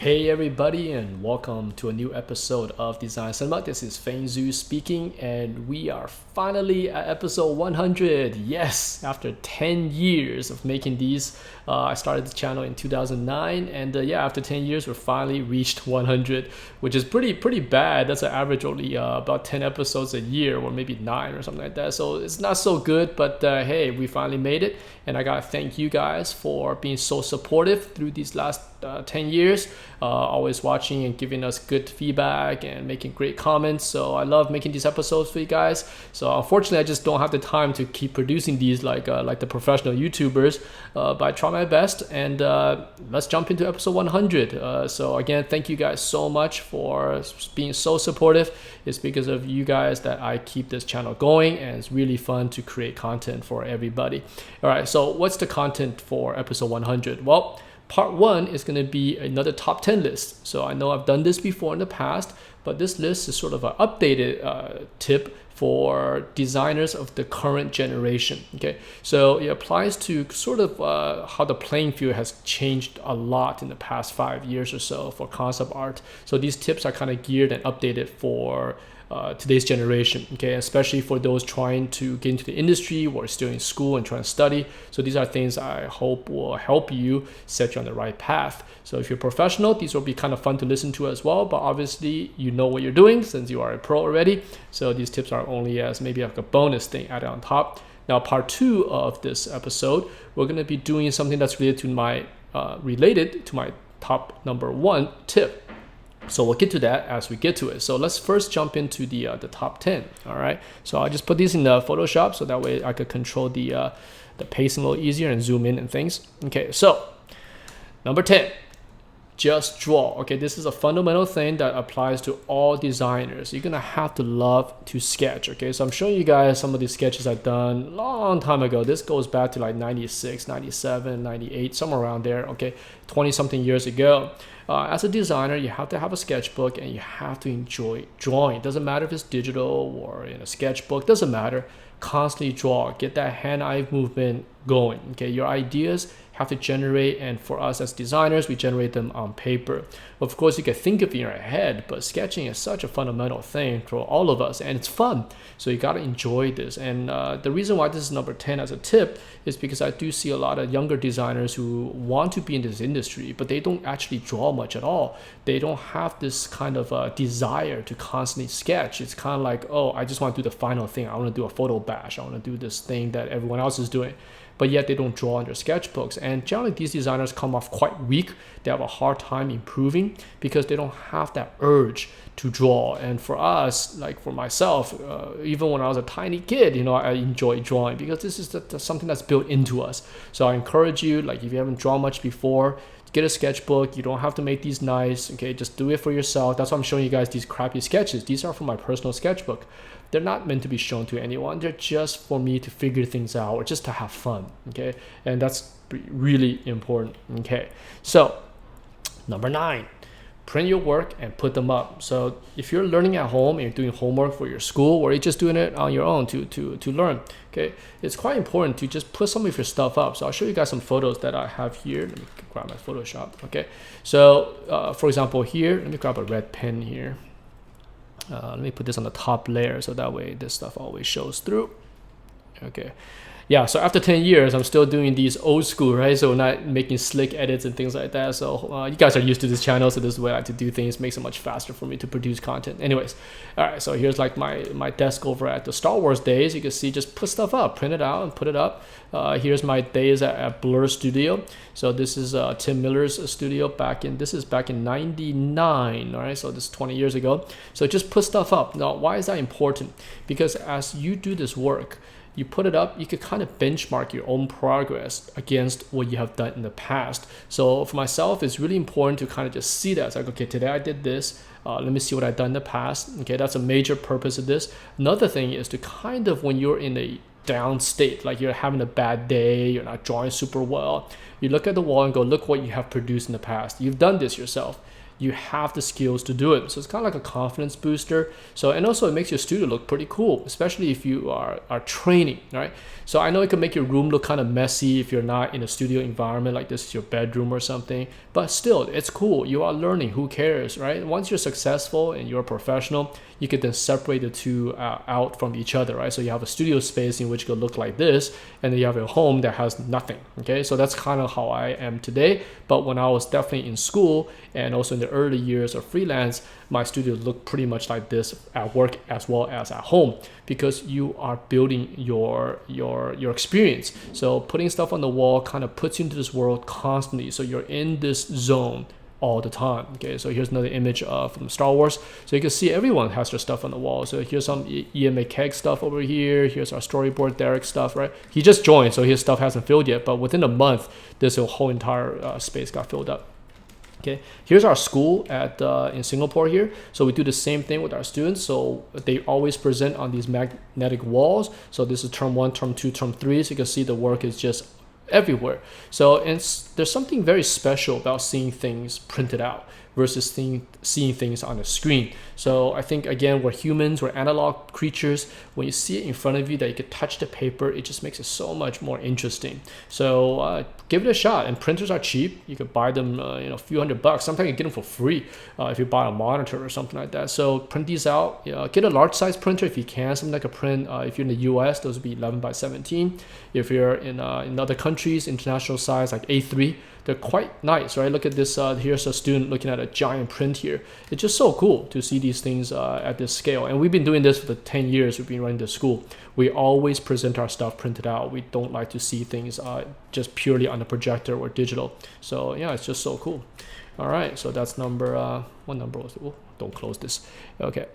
Hey everybody, and welcome to a new episode of Design Cinema. This is Feng Zhu speaking, and we are finally at episode 100. Yes, after 10 years of making these, I started the channel in 2009, and after 10 years, we finally reached 100, which is pretty bad. That's an average only about 10 episodes a year, or maybe 9 or something like that. So it's not so good, but hey, we finally made it, and I gotta thank you guys for being so supportive through these last 10 years. Always watching and giving us good feedback and making great comments. So I love making these episodes for you guys. So unfortunately, I just don't have the time to keep producing these like the professional YouTubers. But I try my best, and let's jump into episode 100. So again, thank you guys so much for being so supportive. It's because of you guys that I keep this channel going, and it's really fun to create content for everybody. All right, so what's the content for episode 100? Well, Part 1 is going to be another top 10 list. So I know I've done this before in the past, but this list is sort of an updated tip for designers of the current generation. Okay, so it applies to sort of how the playing field has changed a lot in the past 5 years or so for concept art. So these tips are kind of geared and updated for today's generation, okay, especially for those trying to get into the industry or still in school and trying to study. So these are things I hope will help you set you on the right path. So if you're a professional, these will be kind of fun to listen to as well, but obviously you know what you're doing since you are a pro already. So these tips are only as maybe like a bonus thing added on top. Now, part 2 of this episode, we're going to be doing something that's related to my top number 1 tip. So we'll get to that as we get to it. So let's first jump into the top 10. All right. So I'll just put these in Photoshop so that way I could control the pacing a little easier and zoom in and things. Okay. So number 10, just draw. Okay, this is a fundamental thing that applies to all designers. You're gonna have to love to sketch. Okay, so I'm showing you guys some of these sketches I've done a long time ago. This goes back to like 96, 97, 98, somewhere around there. Okay, 20 something years ago. As a designer, you have to have a sketchbook and you have to enjoy drawing. It doesn't matter if it's digital or in a sketchbook, doesn't matter. Constantly draw, get that hand-eye movement going. Okay, your ideas have to generate, and for us as designers, we generate them on paper. Of course, you can think of it in your head, but sketching is such a fundamental thing for all of us, and it's fun. So you got to enjoy this. And the reason why this is number 10 as a tip is because I do see a lot of younger designers who want to be in this industry, but they don't actually draw much at all. They don't have this kind of desire to constantly sketch. It's kind of like, oh, I just want to do the final thing. I want to do a photo bash. I want to do this thing that everyone else is doing. But yet they don't draw on their sketchbooks. And generally these designers come off quite weak. They have a hard time improving because they don't have that urge to draw. And for us, like for myself, even when I was a tiny kid, I enjoy drawing because this is something that's built into us. So I encourage you, like if you haven't drawn much before, get a sketchbook. You don't have to make these nice, okay? Just do it for yourself. That's why I'm showing you guys these crappy sketches. These are from my personal sketchbook. They're not meant to be shown to anyone. They're just for me to figure things out or just to have fun, okay? And that's really important, okay? So number 9, print your work and put them up. So if you're learning at home and you're doing homework for your school, or you're just doing it on your own to learn, okay, it's quite important to just put some of your stuff up. So I'll show you guys some photos that I have here. Let me grab my Photoshop, okay? So for example here, let me grab a red pen here. Let me put this on the top layer so that way this stuff always shows through. Okay. Yeah, so after 10 years, I'm still doing these old school, right? So not making slick edits and things like that. So you guys are used to this channel, so this is the way I like to do things. Makes it much faster for me to produce content. Anyways, all right, so here's like my desk over at the Star Wars days. You can see, just put stuff up, print it out and put it up. Here's my days at Blur Studio. So this is Tim Miller's studio back in 99, all right? So this is 20 years ago. So just put stuff up. Now, why is that important? Because as you do this work, you put it up, you can kind of benchmark your own progress against what you have done in the past. So for myself, it's really important to kind of just see that. It's like, okay, today I did this. Let me see what I've done in the past. Okay, that's a major purpose of this. Another thing is to kind of, when you're in a down state, like you're having a bad day, you're not drawing super well, you look at the wall and go, look what you have produced in the past. You've done this yourself. you have the skills to do it. So it's kind of like a confidence booster. So, and also it makes your studio look pretty cool, especially if you are training, right? So I know it can make your room look kind of messy if you're not in a studio environment, like this is your bedroom or something, but still it's cool. You are learning, who cares, right? Once you're successful and you're a professional, you could then separate the two out from each other, right? So you have a studio space in which could look like this, and then you have a home that has nothing, okay? So that's kind of how I am today. But when I was definitely in school and also in the early years of freelance, my studio looked pretty much like this at work as well as at home, because you are building your experience. So putting stuff on the wall kind of puts you into this world constantly. So you're in this zone all the time. Okay, so here's another image from Star Wars. So you can see everyone has their stuff on the wall. So here's some Ian McKeg stuff over here. Here's our storyboard Derek stuff, right? He just joined, so his stuff hasn't filled yet, but within a month, this whole entire space got filled up. Okay, here's our school at in Singapore here. So we do the same thing with our students. So they always present on these magnetic walls. So this is term 1, term 2, term 3. So you can see the work is just everywhere. So there's something very special about seeing things printed out versus seeing things on a screen. So I think, again, we're humans, we're analog creatures. When you see it in front of you that you can touch the paper, it just makes it so much more interesting. So give it a shot. And printers are cheap. You could buy them a few $100. Sometimes you get them for free if you buy a monitor or something like that. So print these out. Get a large size printer if you can, something like a print. If you're in the US, those would be 11 by 17. If you're in other countries, international size like A3, they're quite nice, right? Look at this. Here's a student looking at a giant print here. It's just so cool to see these things at this scale. And we've been doing this for the 10 years we've been running the school. We always present our stuff printed out. We don't like to see things just purely on the projector or digital. So yeah, it's just so cool. All right, so that's number, what number was it? Oh, don't close this. Okay,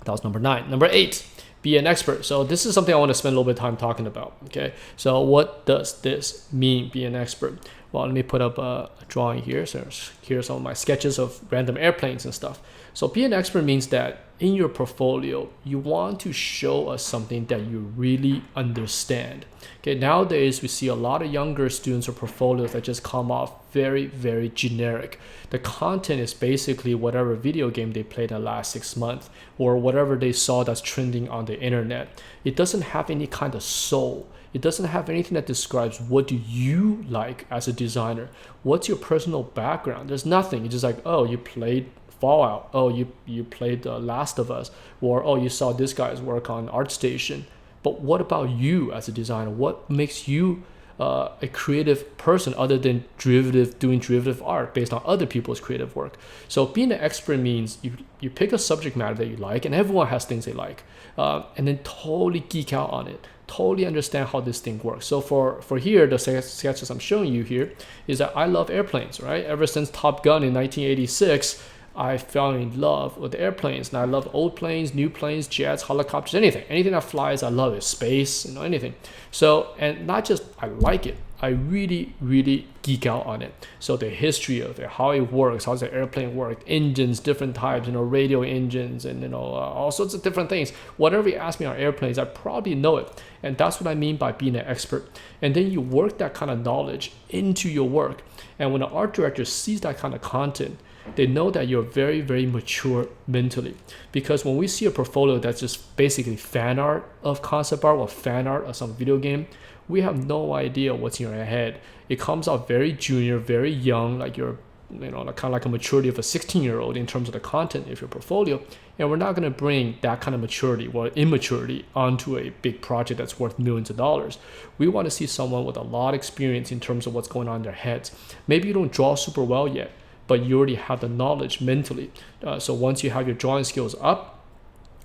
that was number 9. Number 8. Be an expert. So this is something I want to spend a little bit of time talking about. Okay, so what does this mean, be an expert? Well, let me put up a drawing here. So here's some of my sketches of random airplanes and stuff. So be an expert means that in your portfolio, you want to show us something that you really understand. Okay, nowadays we see a lot of younger students or portfolios that just come off very, very generic. The content is basically whatever video game they played in the last 6 months or whatever they saw that's trending on the internet. It doesn't have any kind of soul. It doesn't have anything that describes what do you like as a designer. What's your personal background? There's nothing. It's just like, oh, you played Fallout. Oh, you played Last of Us. Or, oh, you saw this guy's work on ArtStation. But what about you as a designer? What makes you a creative person other than doing derivative art based on other people's creative work? So being an expert means you pick a subject matter that you like, and everyone has things they like, and then totally geek out on it. Totally understand how this thing works. So for here, the sketches I'm showing you here is that I love airplanes, right? Ever since Top Gun in 1986, I fell in love with airplanes, and I love old planes, new planes, jets, helicopters, anything that flies. I love it. Space, anything. So, and not just I like it, I really, really geek out on it. So the history of it, how it works, how does the airplane work, engines, different types, radio engines, and all sorts of different things. Whatever you ask me on airplanes, I probably know it. And that's what I mean by being an expert. And then you work that kind of knowledge into your work. And when an art director sees that kind of content, they know that you're very, very mature mentally. Because when we see a portfolio that's just basically fan art of concept art or fan art of some video game, we have no idea what's in your head. It comes out very junior, very young, like you're, kind of like a maturity of a 16-year-old in terms of the content of your portfolio. And we're not going to bring that kind of maturity or immaturity onto a big project that's worth millions of dollars. We want to see someone with a lot of experience in terms of what's going on in their heads. Maybe you don't draw super well yet, but you already have the knowledge mentally. So once you have your drawing skills up,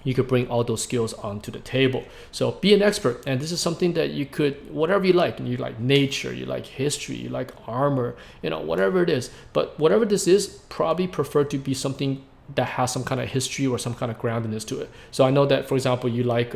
you could bring all those skills onto the table. So be an expert. And this is something that you could, whatever you like, and you like nature, you like history, you like armor, whatever it is. But whatever this is, probably prefer to be something that has some kind of history or some kind of groundedness to it. So I know that, for example, you like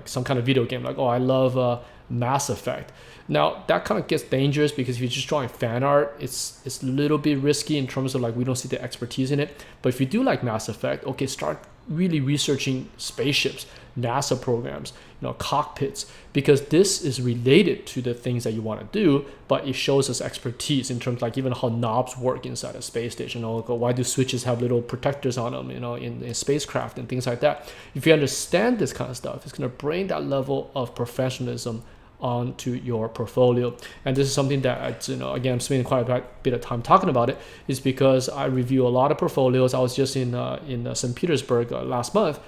some kind of video game, like, oh, I love Mass Effect. Now that kind of gets dangerous because if you're just drawing fan art, it's a little bit risky in terms of we don't see the expertise in it. But if you do like Mass Effect, okay, start really researching spaceships, NASA programs, cockpits, because this is related to the things that you want to do, but it shows us expertise in terms like even how knobs work inside a space station. Why do switches have little protectors on them, in spacecraft and things like that. If you understand this kind of stuff, it's going to bring that level of professionalism onto your portfolio. And this is something that again, I'm spending quite a bit of time talking about it, is because I review a lot of portfolios. I was just in St. Petersburg last month.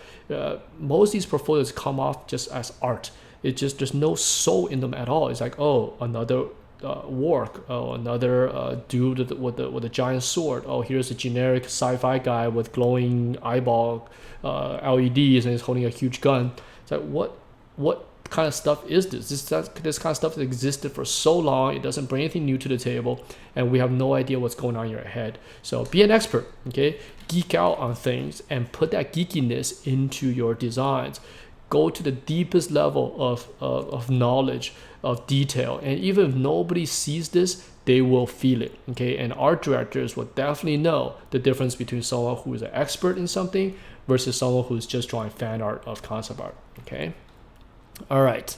Most of these portfolios come off just as art. It just, there's no soul in them at all. It's like, oh, another work, oh, another dude with a giant sword. Oh, here's a generic sci-fi guy with glowing eyeball LEDs and he's holding a huge gun. It's like, what kind of stuff is this? This kind of stuff that existed for so long. It doesn't bring anything new to the table, and we have no idea what's going on in your head. So be an expert, okay? Geek out on things and put that geekiness into your designs. Go to the deepest level of knowledge, of detail, and even if nobody sees this, they will feel it, okay? And art directors will definitely know the difference between someone who is an expert in something versus someone who's just drawing fan art of concept art, okay? All right,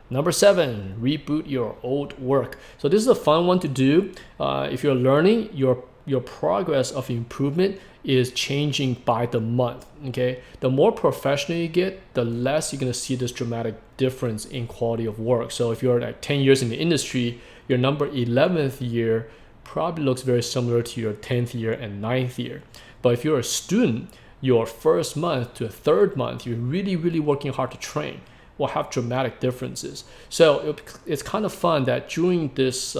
number 7, reboot your old work. So this is a fun one to do. If you're learning, your progress of improvement is changing by the month, okay? The more professional you get, the less you're gonna see this dramatic difference in quality of work. So if you're like 10 years in the industry, your number 11th year probably looks very similar to your 10th year and 9th year. But if you're a student, your first month to a third month, you're really, really working hard to train, will have dramatic differences. So it's kind of fun that during this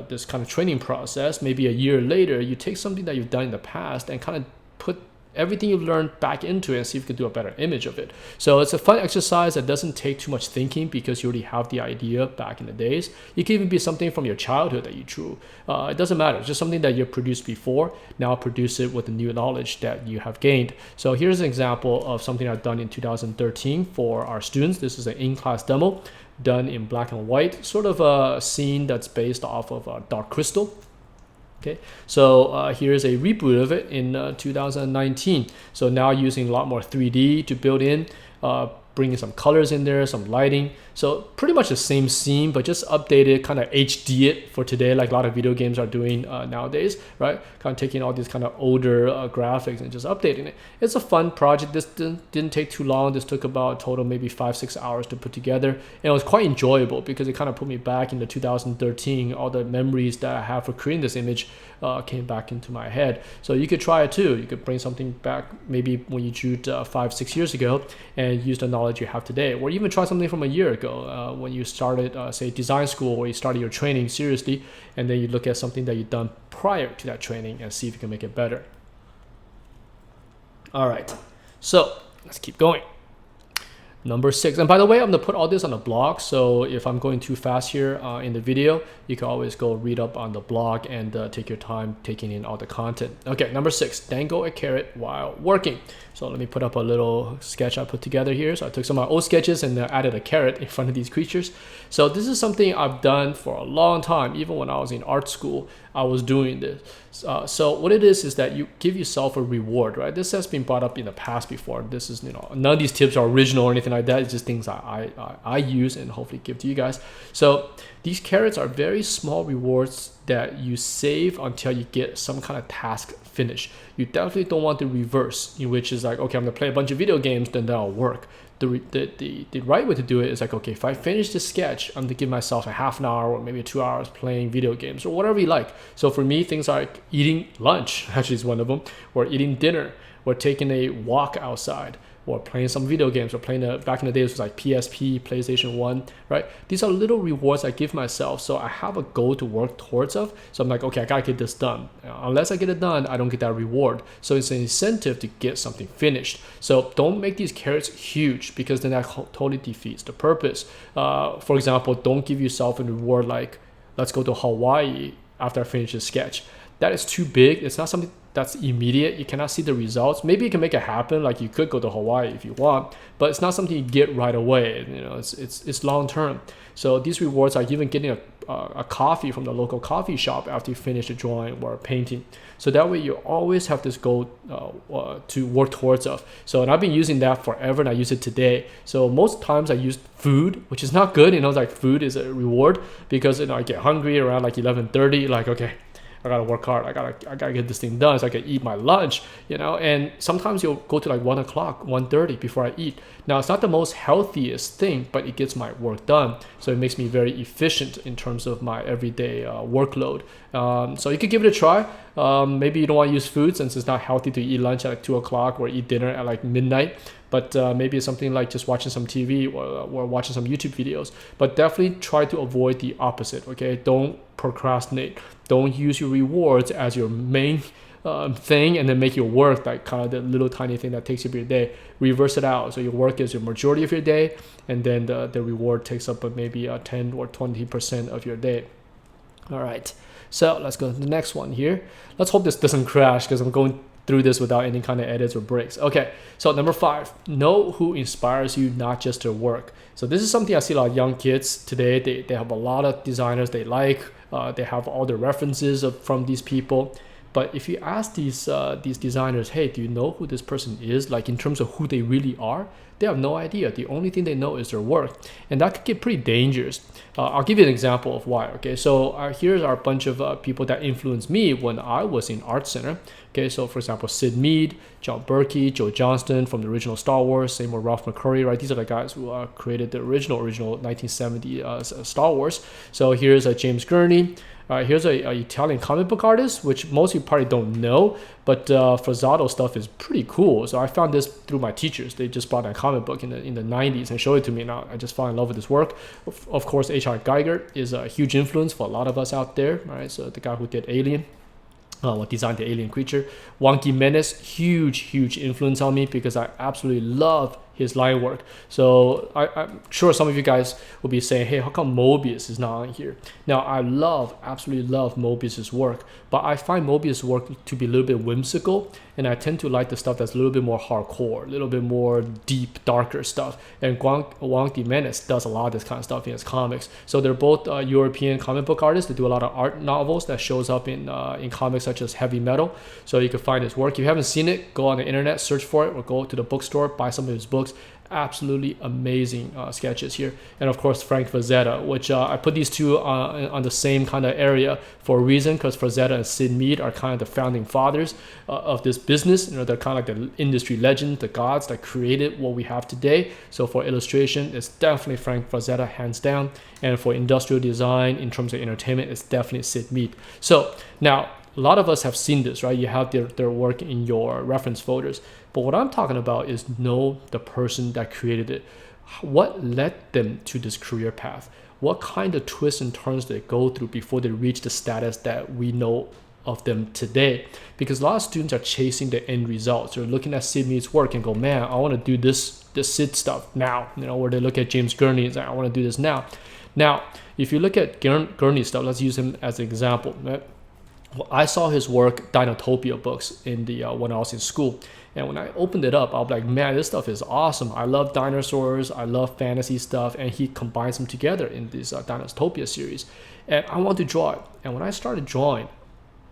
this kind of training process, maybe a year later, you take something that you've done in the past and kind of put everything you've learned back into it and see if you can do a better image of it. So it's a fun exercise that doesn't take too much thinking because you already have the idea back in the days. It can even be something from your childhood that you drew. It doesn't matter. It's just something that you produced before. Now produce it with the new knowledge that you have gained. So here's an example of something I've done in 2013 for our students. This is an in-class demo done in black and white, sort of a scene that's based off of Dark Crystal. Okay, so here's a reboot of it in 2019. So now using a lot more 3D to build in, bringing some colors in there, some lighting. So pretty much the same scene, but just updated, kind of HD it for today, like a lot of video games are doing nowadays, right? Kind of taking all these kind of older graphics and just updating it. It's a fun project. This didn't take too long. This took about total maybe 5-6 hours to put together. And it was quite enjoyable because it kind of put me back into 2013. All the memories that I have for creating this image came back into my head. So you could try it too. You could bring something back maybe when you drew 5-6 years ago and use the knowledge you have today, or even try something from a year ago when you started say design school, or you started your training seriously, and then you look at something that you've done prior to that training and see if you can make it better. All right, so let's keep going. Number 6, and by the way, I'm gonna put all this on the blog, so if I'm going too fast here in the video, you can always go read up on the blog and take your time taking in all the content. Okay, number 6, dangle a carrot while working. So let me put up a little sketch I put together here. So I took some of my old sketches and added a carrot in front of these creatures. So this is something I've done for a long time. Even when I was in art school, I was doing this. So what it is that you give yourself a reward, right? This has been brought up in the past before. This is, none of these tips are original or anything like that. It's just things I use and hopefully give to you guys. So these carrots are very small rewards that you save until you get some kind of task finished. You definitely don't want the reverse, in which is like, okay, I'm gonna play a bunch of video games, then that'll work. The right way to do it is like, okay, if I finish this sketch, I'm gonna give myself a half an hour or maybe 2 hours playing video games or whatever you like. So for me, things like eating lunch actually is one of them, or eating dinner, or taking a walk outside, or playing some video games, or playing back in the days it was like PSP, PlayStation 1, right? These are little rewards I give myself, so I have a goal to work towards of. So I'm like, okay, I gotta get this done. Unless I get it done, I don't get that reward. So it's an incentive to get something finished. So don't make these carrots huge, because then that totally defeats the purpose. For example, don't give yourself a reward like, let's go to Hawaii after I finish this sketch. That is too big. It's not something that's immediate. You cannot see the results. Maybe you can make it happen. Like you could go to Hawaii if you want, but it's not something you get right away. You know, it's long term. So these rewards are even getting a coffee from the local coffee shop after you finish a drawing or a painting. So that way you always have this goal to work towards of. So, and I've been using that forever, and I use it today. So most times I use food, which is not good. You know, like food is a reward because, you know, I get hungry around like 11:30. Like, okay, I gotta work hard. I gotta get this thing done so I can eat my lunch, you know. And sometimes you'll go to like 1 o'clock, 1:30 before I eat. Now it's not the most healthiest thing, but it gets my work done. So it makes me very efficient in terms of my everyday workload. So you could give it a try. Maybe you don't want to use food since it's not healthy to eat lunch at like 2 o'clock or eat dinner at like midnight. But maybe it's something like just watching some TV or watching some YouTube videos. But definitely try to avoid the opposite, okay? Don't procrastinate. Don't use your rewards as your main thing and then make your work like kind of the little tiny thing that takes up your day. Reverse it out. So your work is your majority of your day, and then the reward takes up maybe 10 or 20% of your day. All right. So let's go to the next one here. Let's hope this doesn't crash because I'm going through this without any kind of edits or breaks. Okay, so number 5, know who inspires you, not just their work. So this is something I see a lot of young kids today. They have a lot of designers they like. They have all the references from these people. But if you ask these designers, hey, do you know who this person is? Like in terms of who they really are, they have no idea. The only thing they know is their work. And that could get pretty dangerous. I'll give you an example of why. Okay, so here's our bunch of people that influenced me when I was in Art Center. Okay, so for example, Sid Mead, John Berkey, Joe Johnston from the original Star Wars, same with Ralph McQuarrie, right? These are the guys who created the original 1970 Star Wars. So here's James Gurney. Here's a Italian comic book artist, which most of you probably don't know, but Frazado stuff is pretty cool. So I found this through my teachers. They just bought that comic book in the 90s and showed it to me. Now I just fell in love with this work. Of course, H.R. Geiger is a huge influence for a lot of us out there. Right? So the guy who did Alien. Designed the alien creature. Juan Jimenez, huge influence on me because I absolutely love his line work. So I'm sure some of you guys will be saying, hey, how come Moebius is not on here? Now, I absolutely love Moebius's work, but I find Moebius' work to be a little bit whimsical, and I tend to like the stuff that's a little bit more hardcore, a little bit more deep, darker stuff. And Juan Jimenez does a lot of this kind of stuff in his comics. So they're both European comic book artists. They do a lot of art novels that shows up in comics such as Heavy Metal. So you can find his work. If you haven't seen it, go on the internet, search for it, or go to the bookstore, buy some of his books. Absolutely amazing sketches here. And of course Frank Frazetta, which I put these two on the same kind of area for a reason, because Frazetta and Sid Mead are kind of the founding fathers of this business. You know, they're kind of like the industry legend, the gods that created what we have today. So for illustration, it's definitely Frank Frazetta, hands down. And for industrial design, in terms of entertainment, it's definitely Sid Mead. So now, a lot of us have seen this, right? You have their work in your reference folders. But what I'm talking about is know the person that created it. What led them to this career path? What kind of twists and turns they go through before they reach the status that we know of them today? Because a lot of students are chasing the end results. They're looking at Sid Mead's work and go, man, I want to do this Sid stuff now. You know, or they look at James Gurney and say, I want to do this now. Now, if you look at Gurney's stuff, let's use him as an example, right? I saw his work, Dinotopia books, in the when I was in school. And when I opened it up, I was like, man, this stuff is awesome. I love dinosaurs. I love fantasy stuff. And he combines them together in this Dinotopia series. And I want to draw it. And when I started drawing,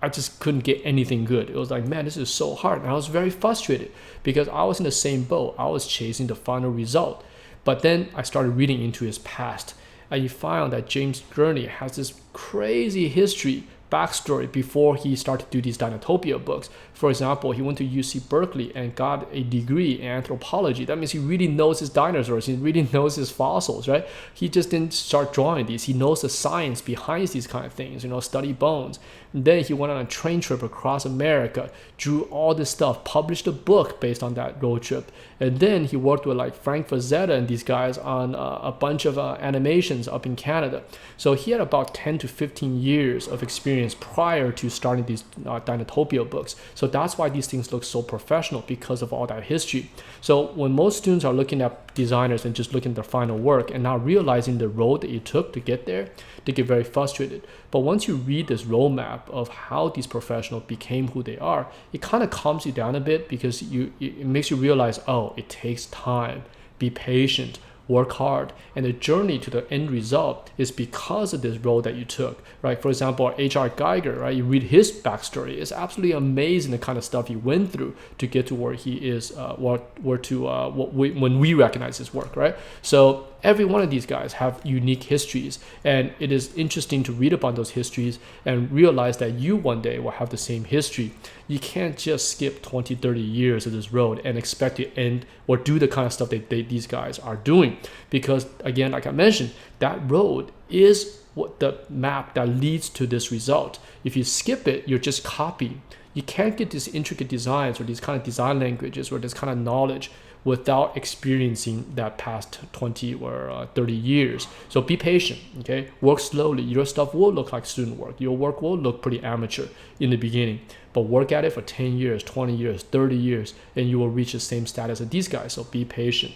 I just couldn't get anything good. It was like, man, this is so hard. And I was very frustrated because I was in the same boat. I was chasing the final result. But then I started reading into his past. And you found that James Gurney has this crazy history, backstory before he started to do these Dinotopia books. For example, he went to UC Berkeley and got a degree in anthropology. That means he really knows his dinosaurs. He really knows his fossils, right? He just didn't start drawing these. He knows the science behind these kind of things, study bones. And then he went on a train trip across America, drew all this stuff, published a book based on that road trip. And then he worked with like Frank Frazetta and these guys on a bunch of animations up in Canada. So he had about 10 to 15 years of experience experience prior to starting these Dinotopia books. So that's why these things look so professional, because of all that history. So when most students are looking at designers and just looking at their final work and not realizing the road that it took to get there, they get very frustrated. But once you read this roadmap of how these professionals became who they are, it kind of calms you down a bit, because it makes you realize, oh, it takes time. Be patient, work hard, and the journey to the end result is because of this road that you took, right? For example, H.R. Geiger, right? You read his backstory; it's absolutely amazing the kind of stuff he went through to get to where he is, when we recognize his work, right? So every one of these guys have unique histories, and it is interesting to read upon those histories and realize that you one day will have the same history. You can't just skip 20, 30 years of this road and expect to end or do the kind of stuff that these guys are doing. Because again, like I mentioned, that road is what the map that leads to this result. If you skip it, you're just copying. You can't get these intricate designs or these kind of design languages or this kind of knowledge without experiencing that past 20 or 30 years. So be patient, okay? Work slowly. Your stuff will look like student work. Your work will look pretty amateur in the beginning, but work at it for 10 years, 20 years, 30 years, and you will reach the same status as these guys. So be patient.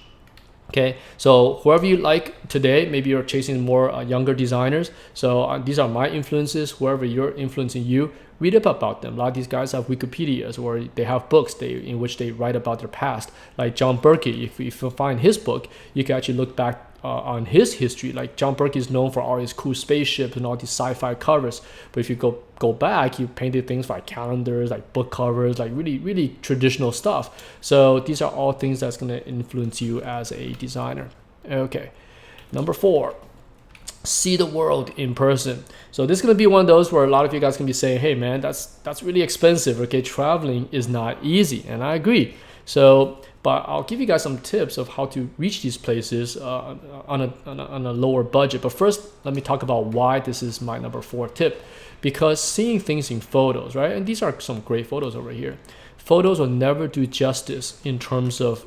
Okay, so whoever you like today, maybe you're chasing more younger designers. So these are my influences. Whoever you're influencing you, read up about them. A lot of these guys have Wikipedias, or they have books in which they write about their past. Like John Berkey, if you find his book, you can actually look back on his history. Like John Berkey is known for all his cool spaceships and all these sci-fi covers. But if you go back, he painted things like calendars, like book covers, like really, really traditional stuff. So these are all things that's going to influence you as a designer. Okay, number 4. See the world in person. So this is going to be one of those where a lot of you guys can be saying, hey man, that's really expensive. Okay, traveling is not easy, and I agree. So, but I'll give you guys some tips of how to reach these places on a lower budget. But first, let me talk about why this is my number 4 tip. Because seeing things in photos, right? And these are some great photos over here. Photos will never do justice in terms of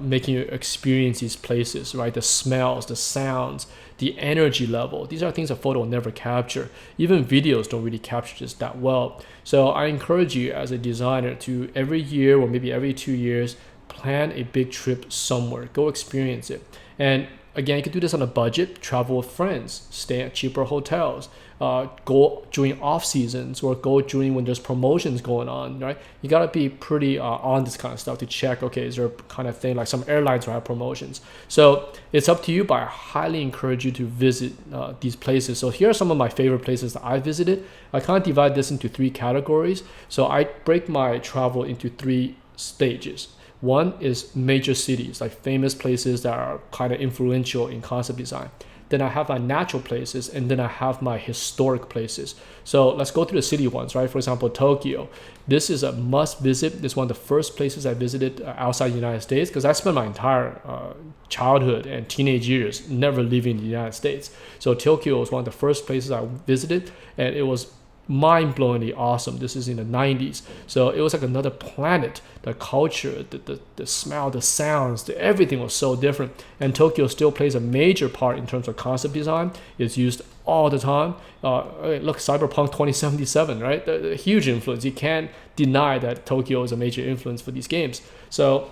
making you experience these places, right? The smells, the sounds, the energy level. These are things a photo will never capture. Even videos don't really capture this that well. So I encourage you as a designer to every year or maybe every 2 years, plan a big trip somewhere. Go experience it. And again, you can do this on a budget, travel with friends, stay at cheaper hotels, go during off seasons, or go during when there's promotions going on, right? You gotta be pretty on this kind of stuff to check, okay, is there a kind of thing, like some airlines will have promotions. So it's up to you, but I highly encourage you to visit these places. So here are some of my favorite places that I visited. I kind of divide this into 3 categories. So I break my travel into 3 stages. One is major cities, like famous places that are kind of influential in concept design. Then I have my natural places, and then I have my historic places. So let's go through the city ones, right? For example, Tokyo. This is a must visit. This is one of the first places I visited outside the United States, because I spent my entire childhood and teenage years never leaving the United States. So Tokyo was one of the first places I visited, and it was mind-blowingly awesome. This is in the 90s, so it was like another planet. The culture, the smell, the sounds, everything was so different. And Tokyo still plays a major part in terms of concept design. It's used all the time. Look, Cyberpunk 2077, right? The huge influence. You can't deny that Tokyo is a major influence for these games. So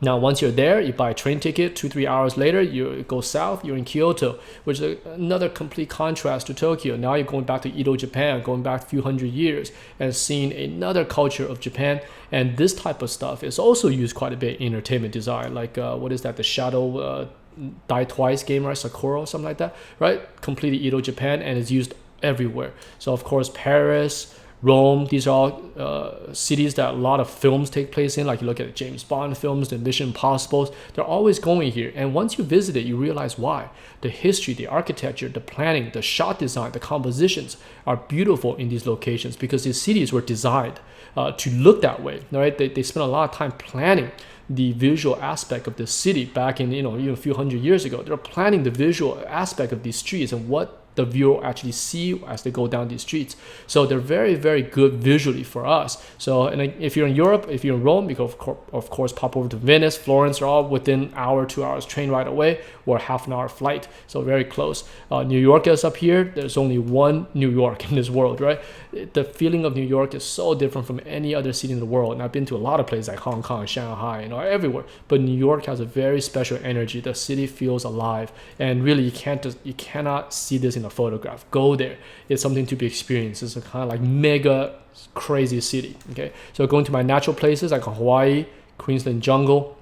now, once you're there, you buy a train ticket. 2-3 hours later, you go south. You're in Kyoto, which is another complete contrast to Tokyo. Now you're going back to Edo, Japan, going back a few hundred years and seeing another culture of Japan. And this type of stuff is also used quite a bit in entertainment design. Like what is that? The Shadow Die Twice game, right? Sakura or something like that, right? Completely Edo, Japan, and it's used everywhere. So of course, Paris, Rome, these are all cities that a lot of films take place in. Like you look at the James Bond films, the Mission Impossibles, they're always going here. And once you visit it, you realize why. The history, the architecture, the planning, the shot design, the compositions are beautiful in these locations, because these cities were designed to look that way, right? They spent a lot of time planning the visual aspect of the city back in, even a few hundred years ago. They're planning the visual aspect of these streets and what the viewer actually see as they go down these streets. So they're very, very good visually for us. So, and if you're in Europe, if you're in Rome, you can of course pop over to Venice, Florence, are all within hour, 2 hours train ride away, or half an hour flight. So very close. New York is up here. There's only one New York in this world, right? The feeling of New York is so different from any other city in the world. And I've been to a lot of places like Hong Kong, Shanghai, everywhere. But New York has a very special energy. The city feels alive, and really you cannot see this in a photograph. Go there. It's something to be experienced. It's a kind of like mega crazy city. Okay, so going to my natural places like Hawaii, Queensland jungle.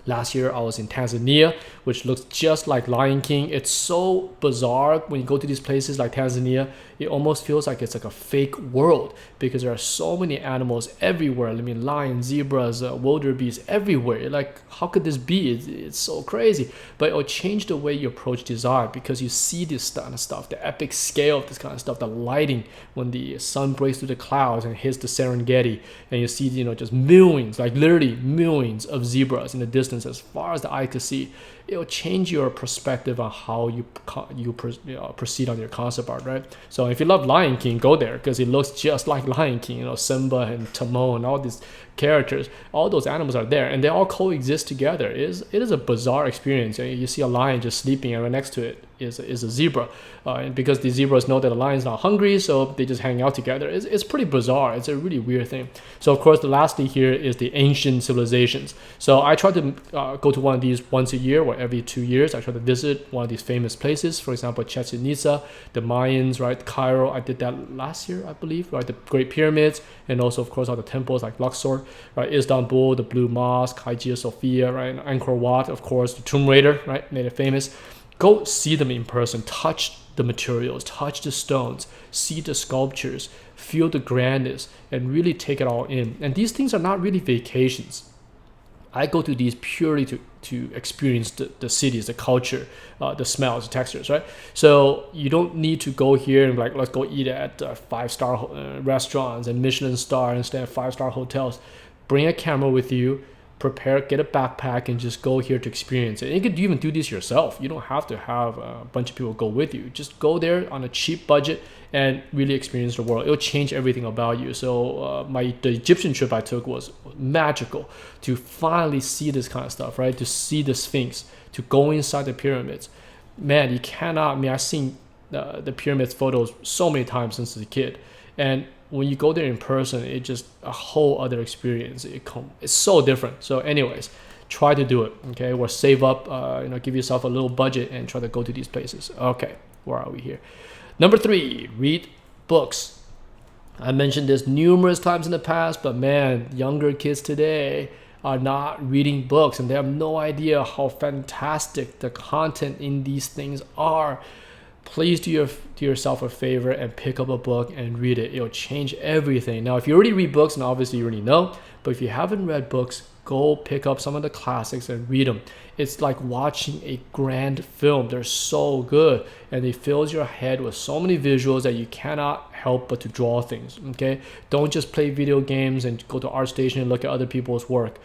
Last year I was in Tanzania, which looks just like Lion King. It's so bizarre when you go to these places like Tanzania. It almost feels like it's like a fake world because there are so many animals everywhere. I mean, lions, zebras, wildebeest everywhere. Like, how could this be? It's so crazy. But it'll change the way you approach design because you see this kind of stuff, the epic scale of this kind of stuff, the lighting when the sun breaks through the clouds and hits the Serengeti, and you see, just millions, like literally millions of zebras in the distance as far as the eye could see. It'll change your perspective on how you proceed on your concept art, right? So if you love Lion King, go there because it looks just like Lion King. Simba and Timon, all these characters, all those animals are there, and they all coexist together. It is a bizarre experience. You see a lion just sleeping, and right next to it is a zebra, and because the zebras know that the lion's not hungry, so they just hang out together. It's pretty bizarre. It's a really weird thing. So of course, the lastly here is the ancient civilizations. So I try to go to one of these once a year or every 2 years. I try to visit one of these famous places. For example, Chichen Itza, the Mayans, right? Cairo. I did that last year, I believe. Right, the Great Pyramids, and also of course all the temples like Luxor, right? Istanbul, the Blue Mosque, Hagia Sophia, right? Angkor Wat, of course, the Tomb Raider, right? Made it famous. Go see them in person. Touch the materials, touch the stones, see the sculptures, feel the grandness, and really take it all in. And these things are not really vacations. I go to these purely to experience the cities, the culture, the smells, the textures, right? So you don't need to go here and like, let's go eat at 5-star restaurants and Michelin star and stay at 5-star hotels. Bring a camera with you, prepare, get a backpack, and just go here to experience it. And you could even do this yourself. You don't have to have a bunch of people go with you. Just go there on a cheap budget and really experience the world. It'll change everything about you. So the Egyptian trip I took was magical to finally see this kind of stuff, right? To see the Sphinx, to go inside the pyramids. Man, you cannot. I mean, I've seen the pyramids photos so many times since a kid, and when you go there in person, it's just a whole other experience. It's so different. So anyways, try to do it, okay? Or save up, give yourself a little budget and try to go to these places. Okay, where are we here? Number 3, read books. I mentioned this numerous times in the past, but man, younger kids today are not reading books, and they have no idea how fantastic the content in these things are. Please do yourself a favor and pick up a book and read it. It'll change everything. Now, if you already read books, and obviously you already know, but if you haven't read books, go pick up some of the classics and read them. It's like watching a grand film. They're so good, and it fills your head with so many visuals that you cannot help but to draw things, okay? Don't just play video games and go to ArtStation and look at other people's work.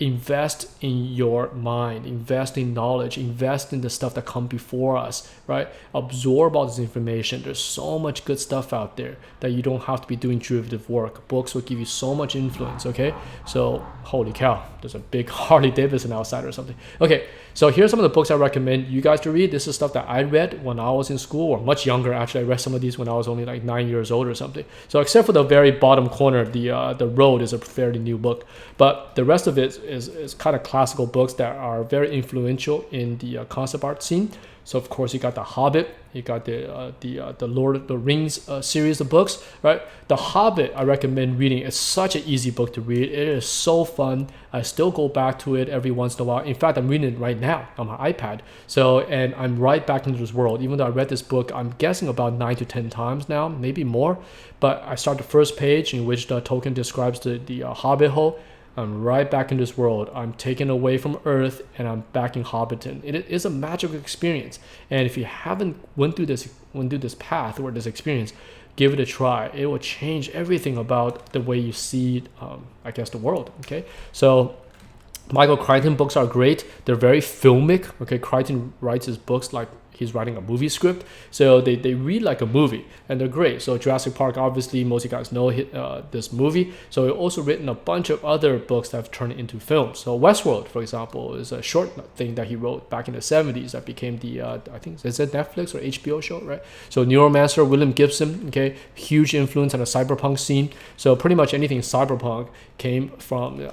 Invest in your mind, invest in knowledge, invest in the stuff that come before us, right? Absorb all this information. There's so much good stuff out there that you don't have to be doing derivative work. Books will give you so much influence, okay? So, holy cow, there's a big Harley Davidson outside or something. Okay, so here's some of the books I recommend you guys to read. This is stuff that I read when I was in school, or much younger. Actually, I read some of these when I was only like 9 years old or something. So except for the very bottom corner, the Road is a fairly new book, but the rest of it is kind of classical books that are very influential in the concept art scene. So of course you got The Hobbit, you got the Lord of the Rings series of books, right? The Hobbit I recommend reading. It's such an easy book to read. It is so fun. I still go back to it every once in a while. In fact, I'm reading it right now on my iPad. So, and I'm right back into this world. Even though I read this book, I'm guessing about 9 to 10 times now, maybe more. But I start the first page in which the Tolkien describes the Hobbit hole. I'm right back in this world. I'm taken away from Earth and I'm back in Hobbiton. It is a magical experience. And if you haven't went through this path or this experience, give it a try. It will change everything about the way you see, the world. Okay, so Michael Crichton books are great. They're very filmic. Okay, Crichton writes his books like he's writing a movie script. So they read like a movie, and they're great. So Jurassic Park, obviously, most of you guys know this movie. So he's also written a bunch of other books that have turned into films. So Westworld, for example, is a short thing that he wrote back in the 70s that became the, I think, is it Netflix or HBO show, right? So Neuromancer, William Gibson, okay, huge influence on the cyberpunk scene. So pretty much anything cyberpunk came from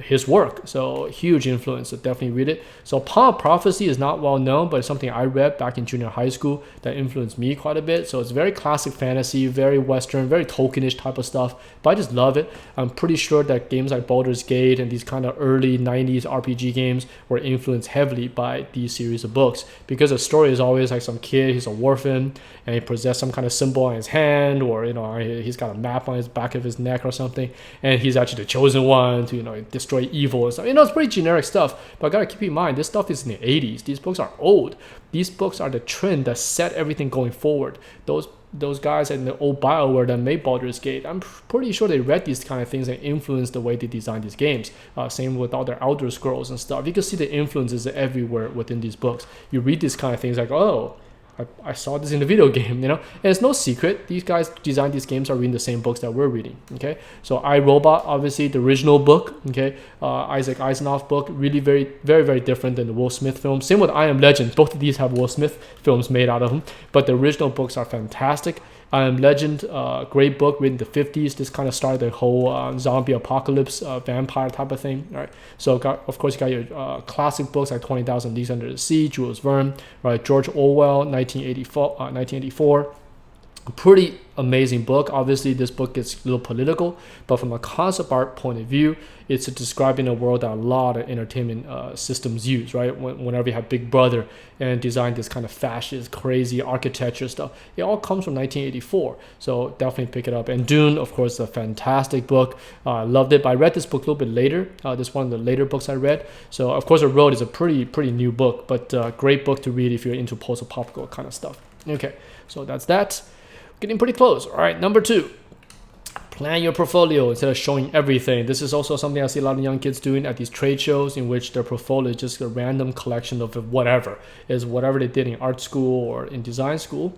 his work. So huge influence, so definitely read it. So Palm Prophecy is not well known, but it's something I read back in junior high school that influenced me quite a bit. So it's very classic fantasy, very Western, very Tolkienish type of stuff, but I just love it. I'm pretty sure that games like Baldur's Gate and these kind of early 90s RPG games were influenced heavily by these series of books, because the story is always like some kid, he's an orphan, and he possesses some kind of symbol on his hand, or he's got a map on his back of his neck or something, and he's actually the chosen one to destroy evil and stuff. It's pretty generic stuff, but I gotta keep in mind this stuff is in the 80s. These books are old. These books are the trend that set everything going forward. Those guys in the old BioWare that made Baldur's Gate, I'm pretty sure they read these kind of things and influenced the way they design these games. Same with all their Elder Scrolls and stuff. You can see the influences everywhere within these books. You read these kind of things like, oh, I saw this in the video game, and it's no secret. These guys designed these games are reading the same books that we're reading, okay? So I, Robot, obviously the original book, okay? Isaac Asimov book, really very, very, very different than the Will Smith film. Same with I Am Legend. Both of these have Will Smith films made out of them, but the original books are fantastic. I Am Legend, great book written in the 50s. This kind of started the whole zombie apocalypse, vampire type of thing, right? So, of course, you got your classic books like 20,000 Leagues Under the Sea, Jules Verne, right? George Orwell, 1984. Pretty amazing book. Obviously, this book gets a little political, but from a concept art point of view, it's describing a world that a lot of entertainment systems use, right? Whenever you have Big Brother and design this kind of fascist, crazy architecture stuff, it all comes from 1984. So definitely pick it up. And Dune, of course, a fantastic book. I loved it. But I read this book a little bit later. This is one of the later books I read. So of course, The Road is a pretty new book, but great book to read if you're into post-apocalyptic kind of stuff. Okay, so that's that. Getting pretty close. All right, number 2. Plan your portfolio instead of showing everything. This is also something I see a lot of young kids doing at these trade shows, in which their portfolio is just a random collection of whatever they did in art school or in design school.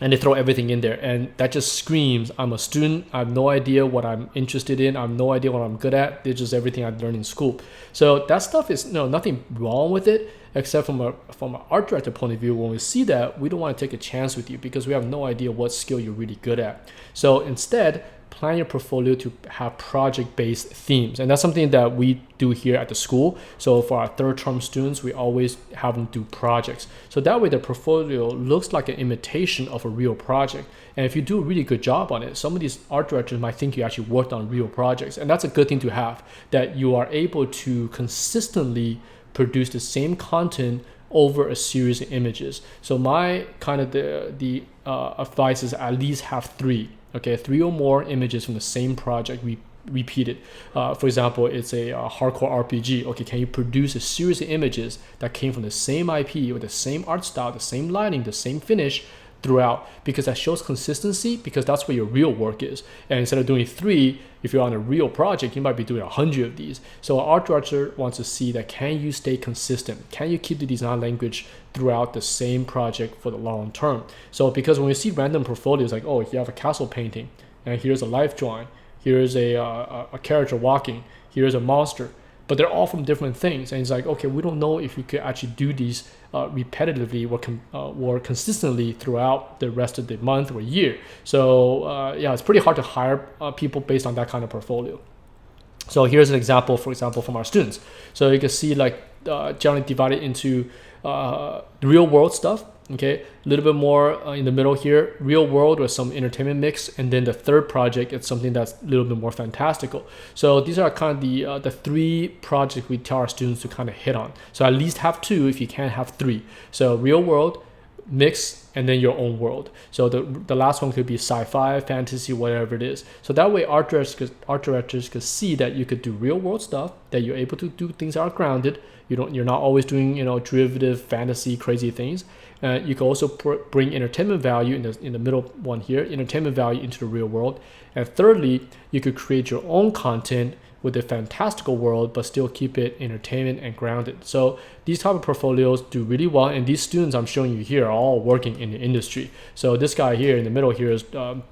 And they throw everything in there, and that just screams, I'm a student, I have no idea what I'm interested in, I have no idea what I'm good at, it's just everything I've learned in school. So that stuff is nothing wrong with it, except from an art director point of view. When we see that, we don't want to take a chance with you because we have no idea what skill you're really good at. So instead, plan your portfolio to have project-based themes, and that's something that we do here at the school. So for our third-term students, we always have them do projects, so that way the portfolio looks like an imitation of a real project. And if you do a really good job on it, some of these art directors might think you actually worked on real projects, and that's a good thing to have, that you are able to consistently produce the same content over a series of images. So my kind of the advice is at least have 3. Okay, 3 or more images from the same project repeated. For example, it's a hardcore RPG. Okay, can you produce a series of images that came from the same IP with the same art style, the same lighting, the same finish throughout? Because that shows consistency, because that's where your real work is. And instead of doing 3, if you're on a real project, you might be doing 100 of these. So an art director wants to see that, can you stay consistent? Can you keep the design language throughout the same project for the long term? So because when we see random portfolios like, oh, you have a castle painting, and here's a life drawing, here's a character walking, here's a monster, but they're all from different things. And it's like, okay, we don't know if you could actually do these repetitively or consistently throughout the rest of the month or year. So yeah, it's pretty hard to hire people based on that kind of portfolio. So here's an example, for example, from our students. So you can see like generally divided into real world stuff. Okay, a little bit more in the middle here, real world with some entertainment mix, and then the third project, it's something that's a little bit more fantastical. So these are kind of the 3 projects we tell our students to kind of hit on. So at least have 2 if you can't have 3. So real world, mix, and then your own world. So the last one could be sci-fi, fantasy, whatever it is. So that way art directors could see that you could do real world stuff, that you're able to do things that are grounded. You're not always doing derivative fantasy crazy things. You can also bring entertainment value in the middle one here, entertainment value into the real world. And thirdly, you could create your own content with a fantastical world, but still keep it entertainment and grounded. So these type of portfolios do really well, and these students I'm showing you here are all working in the industry. So this guy here in the middle here is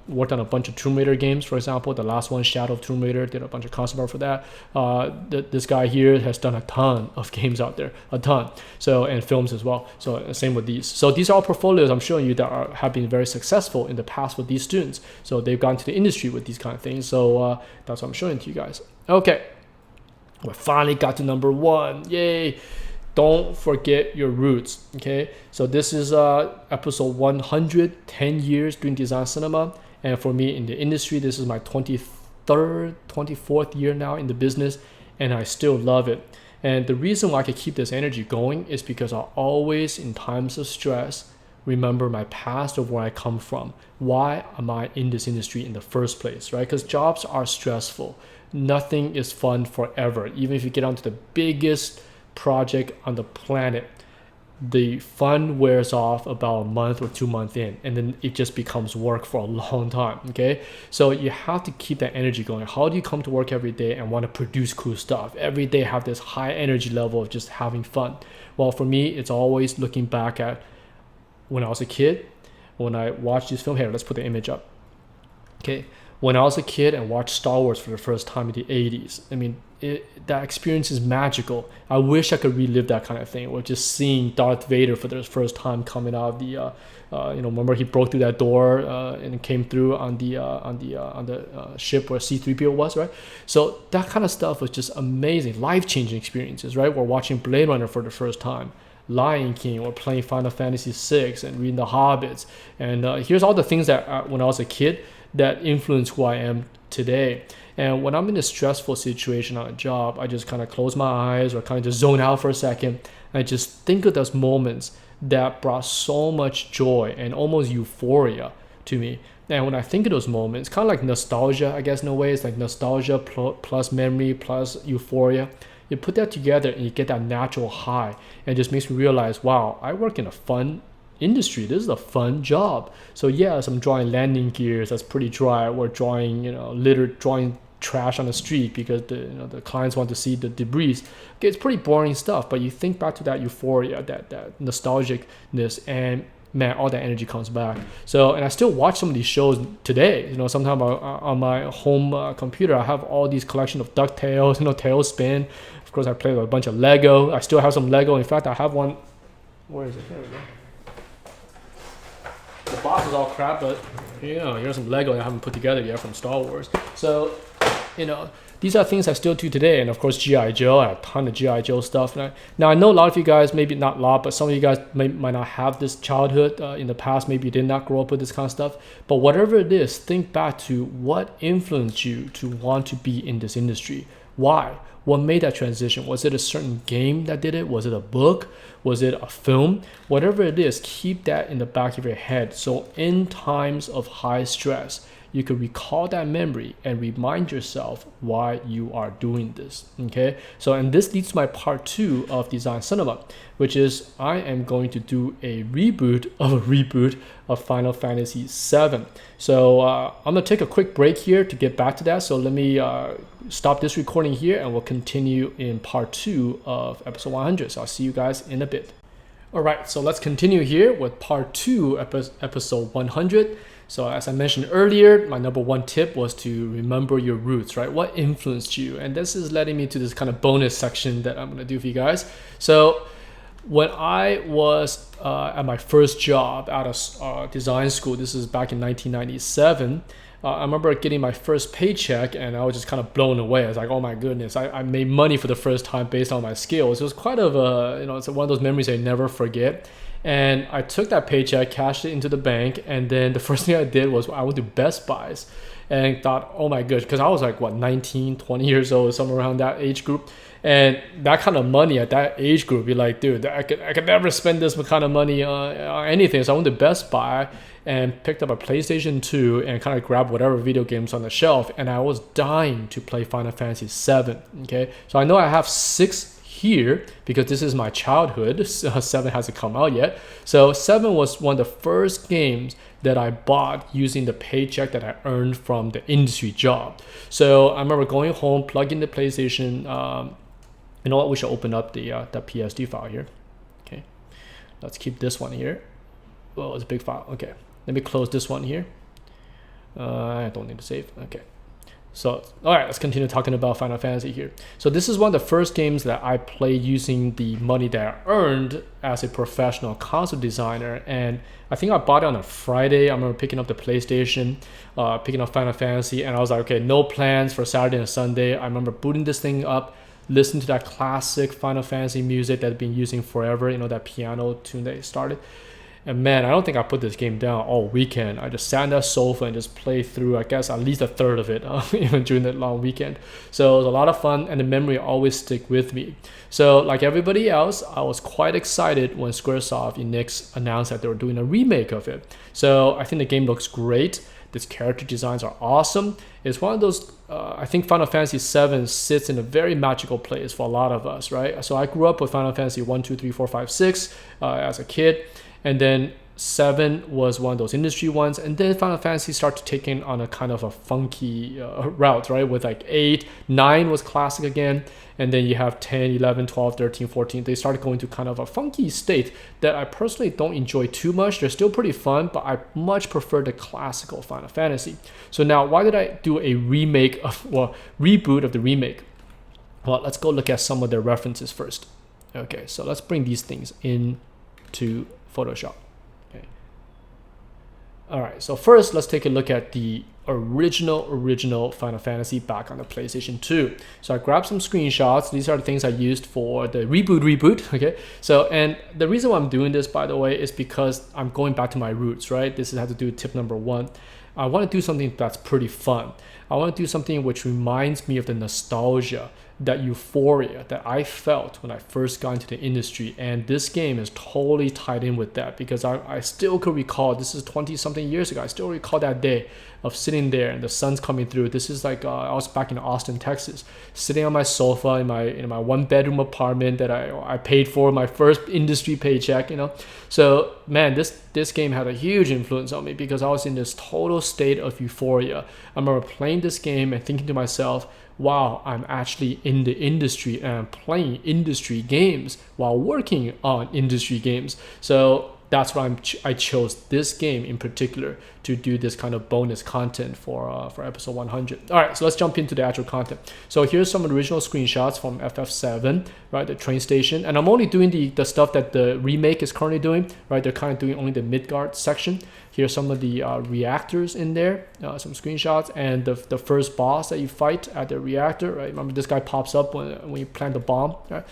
worked on a bunch of Tomb Raider games, for example. The last one, Shadow of Tomb Raider, did a bunch of concept art for that. This guy here has done a ton of games out there, a ton. So, and films as well. So same with these. So these are all portfolios I'm showing you that have been very successful in the past with these students. So they've gone to the industry with these kind of things. So that's what I'm showing to you guys. Okay, we finally got to number 1. Yay! Don't forget your roots. Okay, so this is episode 100, 10 years doing design cinema. And for me in the industry, this is my 23rd, 24th year now in the business, and I still love it. And the reason why I can keep this energy going is because I always, in times of stress, remember my past of where I come from. Why am I in this industry in the first place, right? Because jobs are stressful. Nothing is fun forever. Even if you get onto the biggest project on the planet, the fun wears off about a month or 2 months in, and then it just becomes work for a long time. Okay, so you have to keep that energy going. How do you come to work every day and want to produce cool stuff every day, have this high energy level of just having fun? Well, for me, it's always looking back at when I was a kid, when I watched this film. Here, let's put the image up. Okay, when I was a kid and watched Star Wars for the first time in the 80s, I mean, that experience is magical. I wish I could relive that kind of thing, or just seeing Darth Vader for the first time coming out of the, remember he broke through that door and came through on the ship where C-3PO was, right? So that kind of stuff was just amazing, life-changing experiences, right? We're watching Blade Runner for the first time, Lion King, or playing Final Fantasy VI and reading The Hobbits. And here's all the things that when I was a kid that influenced who I am today. And when I'm in a stressful situation on a job, I just kind of close my eyes or kind of just zone out for a second. And I just think of those moments that brought so much joy and almost euphoria to me. And when I think of those moments, kind of like nostalgia, I guess in a way, it's like nostalgia plus memory plus euphoria. You put that together and you get that natural high, and it just makes me realize, wow, I work in a fun industry. This is a fun job. So yes, I'm drawing landing gears. That's pretty dry. We're drawing, drawing trash on the street because the clients want to see the debris. Okay, it's pretty boring stuff, but you think back to that euphoria, that nostalgicness, and man, all that energy comes back. So, and I still watch some of these shows today. Sometimes on my home computer, I have all these collection of DuckTales, Tailspin. Of course, I play with a bunch of Lego. I still have some Lego. In fact, I have one. Where is it? There we go. The box is all crap, but here's some Lego I haven't put together yet from Star Wars. So, these are things I still do today. And of course, G.I. Joe, I have a ton of G.I. Joe stuff. Now, I know a lot of you guys, maybe not a lot, but some of you guys might not have this childhood in the past. Maybe you did not grow up with this kind of stuff. But whatever it is, think back to what influenced you to want to be in this industry. Why? What made that transition? Was it a certain game that did it? Was it a book? Was it a film? Whatever it is, keep that in the back of your head. So in times of high stress, you could recall that memory and remind yourself why you are doing this. Okay, so and this leads to my part 2 of Design Cinema, which is I am going to do a reboot of Final Fantasy VII. So I'm gonna take a quick break here to get back to that. So let me stop this recording here, and we'll continue in part 2 of episode 100. So I'll see you guys in a bit. All right, so let's continue here with part 2, episode 100. So as I mentioned earlier, my number 1 tip was to remember your roots, right? What influenced you? And this is letting me to this kind of bonus section that I'm gonna do for you guys. So when I was at my first job out of design school, this is back in 1997, I remember getting my first paycheck and I was just kind of blown away. I was like, oh my goodness, I made money for the first time based on my skills. It was quite of it's one of those memories I never forget. And I took that paycheck, cashed it into the bank, and then the first thing I did was I went to Best Buys and thought, oh my gosh, because I was like, 19, 20 years old, somewhere around that age group. And that kind of money at that age group, you're like, dude, I could never spend this kind of money on anything. So I went to Best Buy and picked up a PlayStation 2 and kind of grabbed whatever video games on the shelf. And I was dying to play Final Fantasy VII. Okay, so I know I have 6 here because this is my childhood. 7 hasn't come out yet. So 7 was one of the first games that I bought using the paycheck that I earned from the industry job. So I remember going home, plugging the PlayStation. You know what? We should open up the PSD file here. Okay, let's keep this one here. Oh, it's a big file. Okay, let me close this one here. I don't need to save. Okay. So, all right, let's continue talking about Final Fantasy here. So this is one of the first games that I played using the money that I earned as a professional console designer. And I think I bought it on a Friday. I remember picking up the PlayStation, picking up Final Fantasy, and I was like, okay, no plans for Saturday and Sunday. I remember booting this thing up, listening to that classic Final Fantasy music that I've been using forever, you know, that piano tune that started. And man, I don't think I put this game down all weekend. I just sat on that sofa and just played through, I guess, at least a third of it even during that long weekend. So it was a lot of fun, and the memory always stick with me. So like everybody else, I was quite excited when Squaresoft Enix announced that they were doing a remake of it. So I think the game looks great. These character designs are awesome. It's one of those, I think Final Fantasy VII sits in a very magical place for a lot of us, right? So I grew up with Final Fantasy 1, 2, 3, 4, 5, 6 as a kid. And then 7 was one of those industry ones. And then Final Fantasy started taking on a kind of a funky route, right? With like 8, 9 was classic again. And then you have 10, 11, 12, 13, 14. They started going to kind of a funky state that I personally don't enjoy too much. They're still pretty fun, but I much prefer the classical Final Fantasy. So now, why did I do a reboot of the remake? Well, let's go look at some of their references first. Okay, so let's bring these things into Photoshop. Okay. All right, so first let's take a look at the original Final Fantasy back on the PlayStation 2. So I grabbed some screenshots. These are the things I used for the reboot. Okay, so and the reason why I'm doing this, by the way, is because I'm going back to my roots, right? This has to do with tip number 1. I want to do something that's pretty fun. I want to do something which reminds me of the nostalgia, that euphoria that I felt when I first got into the industry. And this game is totally tied in with that, because I still could recall, this is 20 something years ago, I still recall that day of sitting there and the sun's coming through. This is like I was back in Austin, Texas, sitting on my sofa in my 1-bedroom apartment that I paid for, my first industry paycheck, you know. So man, this game had a huge influence on me because I was in this total state of euphoria. I remember playing this game and thinking to myself, wow, I'm actually in the industry and I'm playing industry games while working on industry games. So that's why I chose this game in particular to do this kind of bonus content for episode 100. All right, so let's jump into the actual content. So here's some original screenshots from FF7, right, the train station. And I'm only doing the stuff that the remake is currently doing, right? They're kind of doing only the Midgard section. Here's some of the reactors in there, some screenshots, and the first boss that you fight at the reactor, right? Remember, this guy pops up when you plant the bomb, right?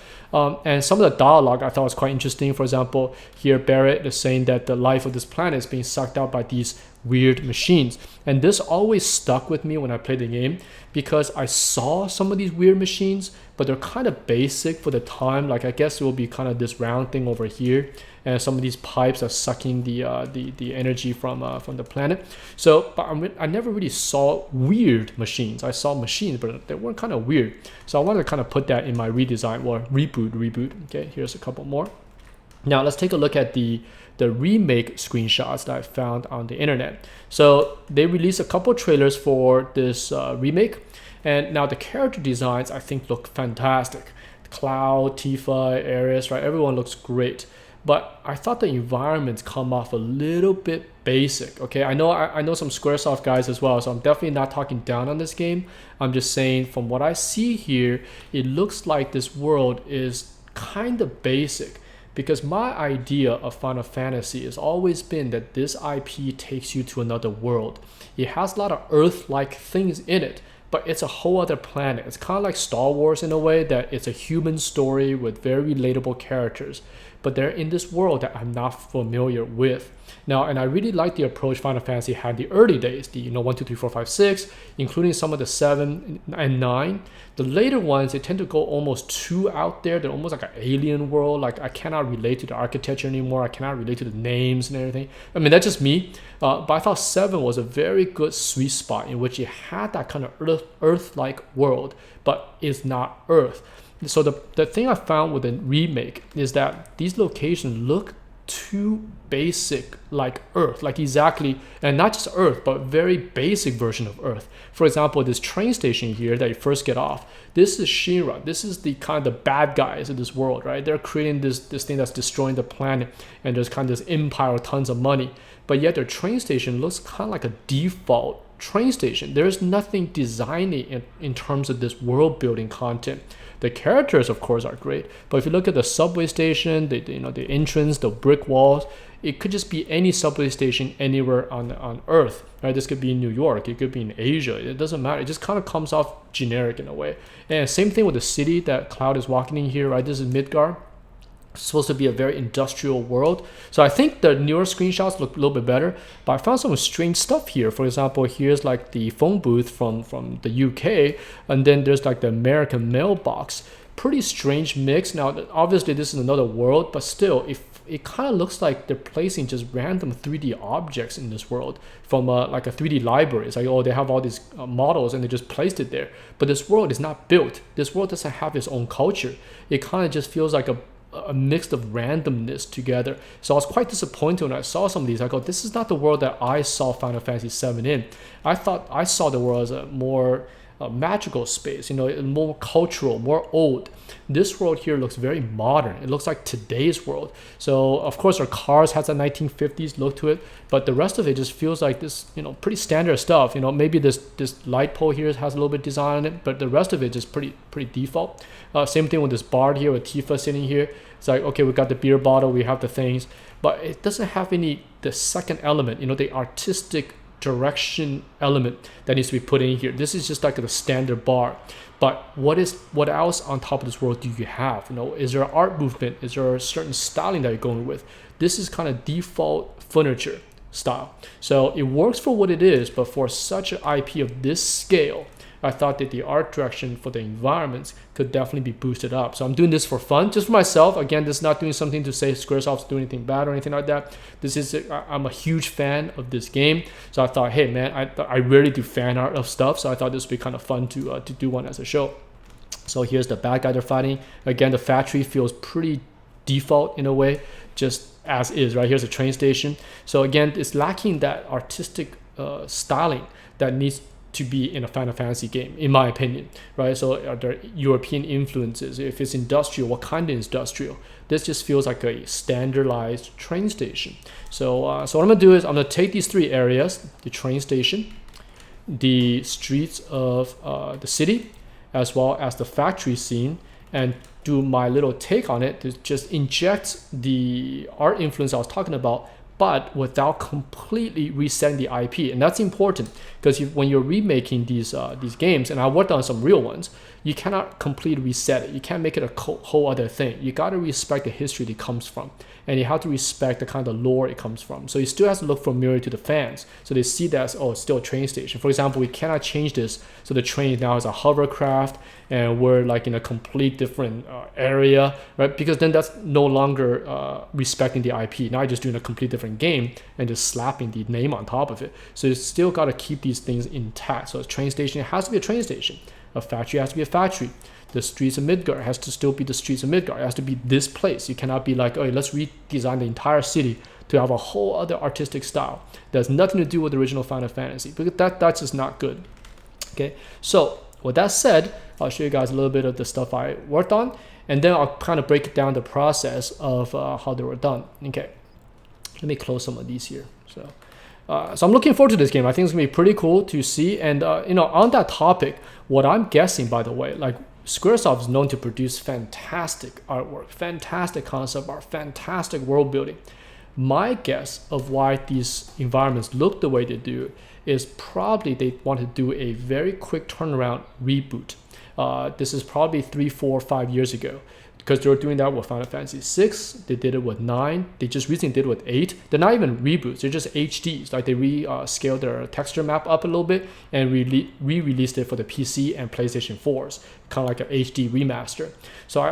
And some of the dialogue I thought was quite interesting. For example, here Barrett is saying that the life of this planet is being sucked out by these weird machines. And this always stuck with me when I played the game, because I saw some of these weird machines, but they're kind of basic for the time. Like, I guess it will be kind of this round thing over here, and some of these pipes are sucking the energy from the planet. So, but I never really saw weird machines. I saw machines, but they weren't kind of weird. So I wanted to kind of put that in my redesign or reboot. Okay, here's a couple more. Now let's take a look at the remake screenshots that I found on the internet. So they released a couple trailers for this remake, and now the character designs I think look fantastic. Cloud, Tifa, Ares, right? Everyone looks great. But I thought the environments come off a little bit basic. Okay, I know some Squaresoft guys as well, so I'm definitely not talking down on this game. I'm just saying, from what I see here, it looks like this world is kind of basic. Because my idea of Final Fantasy has always been that this IP takes you to another world. It has a lot of Earth-like things in it, but it's a whole other planet. It's kind of like Star Wars in a way, that it's a human story with very relatable characters, but they're in this world that I'm not familiar with. Now, and I really like the approach Final Fantasy had in the early days, the 1, 2, 3, 4, 5, 6, including some of the 7 and 9. The later ones, they tend to go almost too out there. They're almost like an alien world. Like, I cannot relate to the architecture anymore. I cannot relate to the names and everything. I mean, that's just me. But I thought 7 was a very good sweet spot in which it had that kind of Earth-like world, but it's not Earth. So the thing I found with the remake is that these locations look too basic, like Earth, like exactly, and not just Earth, but very basic version of Earth. For example, this train station here that you first get off, this is Shinra. This is the kind of the bad guys in this world, right? They're creating this thing that's destroying the planet, and there's kind of this empire with tons of money. But yet their train station looks kind of like a default train station. There's nothing designy in terms of this world building content. The characters, of course, are great, but if you look at the subway station, the entrance, the brick walls, it could just be any subway station anywhere on Earth, right? This could be in New York, it could be in Asia. It doesn't matter. It just kind of comes off generic in a way. And same thing with the city that Cloud is walking in here, right? This is Midgard. It's supposed to be a very industrial world. So I think the newer screenshots look a little bit better, but I found some strange stuff here. For example, here's like the phone booth from the UK, and then there's like the American mailbox. Pretty strange mix. Now, obviously this is another world, but still, it kind of looks like they're placing just random 3D objects in this world from like a 3D library. It's like, oh, they have all these models and they just placed it there. But this world is not built. This world doesn't have its own culture. It kind of just feels like a mix of randomness together. So I was quite disappointed when I saw some of these. I go, this is not the world that I saw Final Fantasy VII in. I thought I saw the world as a more magical space, more cultural, more old. This world here looks very modern. It looks like today's world. So of course our cars has a 1950s look to it, but the rest of it just feels like this, pretty standard stuff. Maybe this light pole here has a little bit design on it, but the rest of it is pretty default. Same thing with this bar here with Tifa sitting here. It's like, okay, we got the beer bottle, we have the things, but it doesn't have the second element, the artistic direction element that needs to be put in here. This is just like the standard bar. But what else on top of this world do you have? Is there an art movement? Is there a certain styling that you're going with? This is kind of default furniture style. So it works for what it is, but for such an IP of this scale, I thought that the art direction for the environments could definitely be boosted up. So I'm doing this for fun, just for myself. Again, this is not doing something to say Squaresoft's doing anything bad or anything like that. I'm a huge fan of this game. So I thought, hey man, I rarely do fan art of stuff. So I thought this would be kind of fun to do one as a show. So here's the bad guy they're fighting. Again, the factory feels pretty default in a way, just as is, right? Here's a train station. So again, it's lacking that artistic styling that needs to be in a Final Fantasy game, in my opinion, right? So are there European influences? If it's industrial, what kind of industrial? This just feels like a standardized train station. So what I'm gonna do is I'm gonna take these three areas, the train station, the streets of the city, as well as the factory scene, and do my little take on it to just inject the art influence I was talking about, but without completely resetting the IP. And that's important because when you're remaking these games, and I worked on some real ones, you cannot completely reset it. You can't make it a whole other thing. You got to respect the history it comes from, and you have to respect the kind of lore it comes from. So it still has to look familiar to the fans, so they see that as, oh, it's still a train station. For example, we cannot change this so the train now is a hovercraft and we're like in a complete different area, right? Because then that's no longer respecting the IP. Now you're just doing a complete different game and just slapping the name on top of it. So you still got to keep these things intact. So a train station, it has to be a train station. A factory has to be a factory. The streets of Midgard has to still be the streets of Midgard. It has to be this place. You cannot be like, oh, let's redesign the entire city to have a whole other artistic style that has nothing to do with the original Final Fantasy, because that's just not good. Okay, so with that said, I'll show you guys a little bit of the stuff I worked on, and then I'll kind of break down the process of how they were done. Okay, let me close some of these here. So I'm looking forward to this game. I think it's gonna be pretty cool to see. And on that topic, what I'm guessing, by the way, like Squaresoft is known to produce fantastic artwork, fantastic concept art, fantastic world building. My guess of why these environments look the way they do is probably they want to do a very quick turnaround reboot. This is probably 3, 4, 5 years ago, because they were doing that with Final Fantasy VI, they did it with 9, they just recently did it with 8. They're not even reboots, they're just HDs. Like they scaled their texture map up a little bit and re-released it for the PC and PlayStation 4s, kind of like an HD remaster. So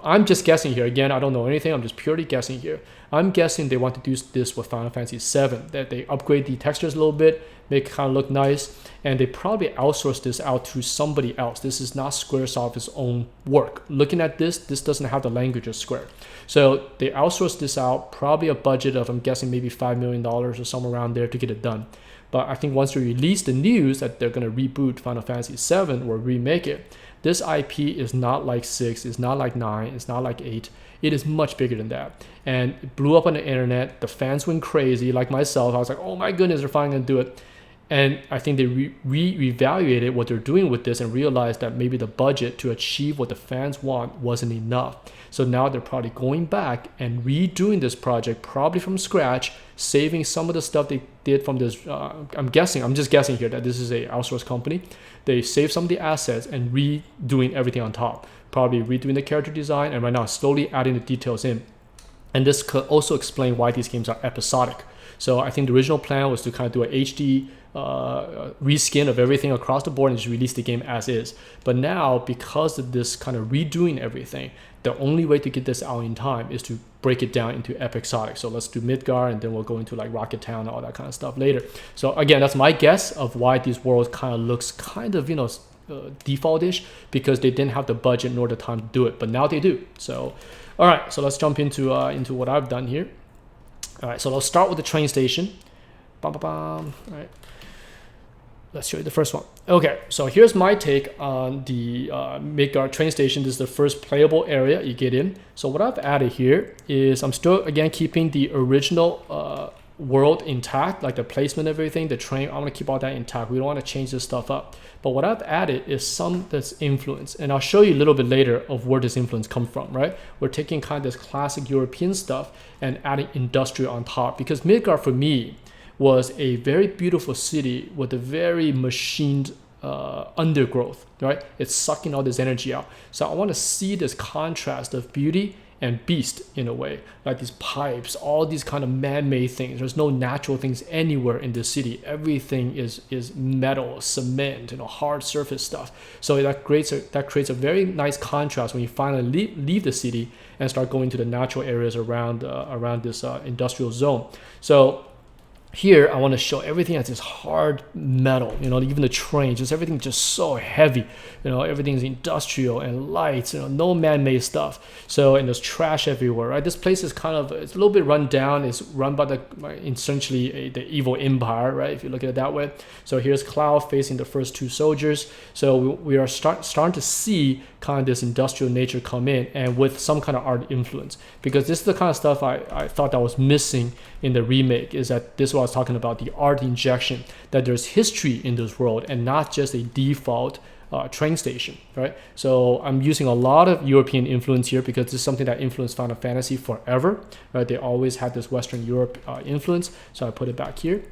I'm just guessing here. Again, I don't know anything, I'm just purely guessing here. I'm guessing they want to do this with Final Fantasy VII, that they upgrade the textures a little bit, make it kind of look nice. And they probably outsourced this out to somebody else. This is not Squaresoft's own work. Looking at this doesn't have the language of Square. So they outsourced this out, probably a budget of, I'm guessing, maybe $5 million or somewhere around there to get it done. But I think once they release the news that they're going to reboot Final Fantasy VII or remake it, this IP is not like 6, it's not like 9, it's not like 8. It is much bigger than that. And it blew up on the internet. The fans went crazy, like myself. I was like, oh my goodness, they're finally going to do it. And I think they reevaluated what they're doing with this and realized that maybe the budget to achieve what the fans want wasn't enough. So now they're probably going back and redoing this project, probably from scratch, saving some of the stuff they did from this. I'm just guessing here that this is a outsourced company. They saved some of the assets and redoing everything on top, probably redoing the character design, and right now slowly adding the details in. And this could also explain why these games are episodic. So I think the original plan was to kind of do a HD reskin of everything across the board and just release the game as is. But now, because of this kind of redoing everything, the only way to get this out in time is to break it down into episodic. So let's do Midgar, and then we'll go into like Rocket Town and all that kind of stuff later. So again, that's my guess of why these worlds kind of looks kind of, default-ish, because they didn't have the budget nor the time to do it. But now they do. So, all right, so let's jump into what I've done here. All right, so let's start with the train station. All right. Let's show you the first one. Okay, so here's my take on the Midgar train station. This is the first playable area you get in. So what I've added here is I'm still, again, keeping the original world intact, like the placement of everything, the train. I want to keep all that intact. We don't want to change this stuff up. But what I've added is some that's influence. And I'll show you a little bit later of where this influence comes from, right? We're taking kind of this classic European stuff and adding industrial on top. Because Midgar, for me, was a very beautiful city with a very machined undergrowth, right? It's sucking all this energy out. So I want to see this contrast of beauty and beast in a way, like these pipes, all these kind of man-made things. There's no natural things anywhere in the city. Everything is metal, cement, hard surface stuff. So that creates a very nice contrast when you finally leave the city and start going to the natural areas around this industrial zone. So here, I want to show everything as this hard metal, even the train, just everything just so heavy, everything's industrial and lights, no man-made stuff. So, and there's trash everywhere, right? This place is it's a little bit run down. It's run by essentially the evil empire, right? If you look at it that way. So here's Cloud facing the first two soldiers. So we are starting to see kind of this industrial nature come in, and with some kind of art influence, because this is the kind of stuff I thought that was missing in the remake, is that this is what I was talking about, the art injection, that there's history in this world and not just a default train station, right? So I'm using a lot of European influence here because this is something that influenced Final Fantasy forever, right? They always had this Western Europe influence, so I put it back here.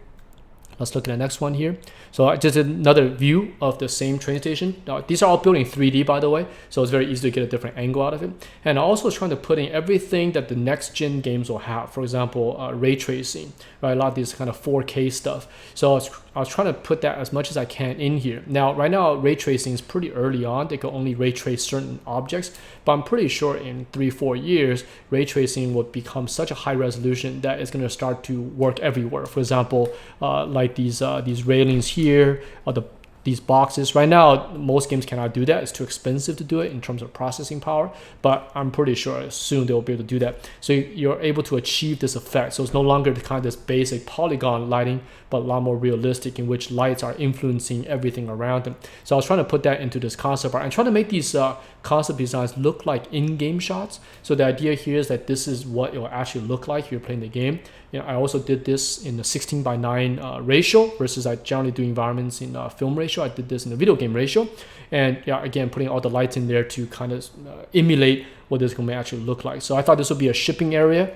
Let's look at the next one here. So just another view of the same train station. Now, these are all built in 3D, by the way, so it's very easy to get a different angle out of it. And I also was trying to put in everything that the next gen games will have. For example, ray tracing, right? A lot of this kind of 4K stuff. So I was trying to put that as much as I can in here. Now, right now, ray tracing is pretty early on. They can only ray trace certain objects, but I'm pretty sure in 3-4 years, ray tracing will become such a high resolution that it's going to start to work everywhere. For example, like these railings here, or these boxes. Right now, most games cannot do that. It's too expensive to do it in terms of processing power, but I'm pretty sure soon they'll be able to do that. So you're able to achieve this effect. So it's no longer the kind of this basic polygon lighting, but a lot more realistic, in which lights are influencing everything around them. So I was trying to put that into this concept art and trying to make these concept designs look like in-game shots. So the idea here is that this is what it will actually look like if you're playing the game. I also did this in the 16:9 ratio versus I generally do environments in film ratio. I did this in the video game ratio. And yeah, again, putting all the lights in there to kind of emulate what this game may actually look like. So I thought this would be a shipping area.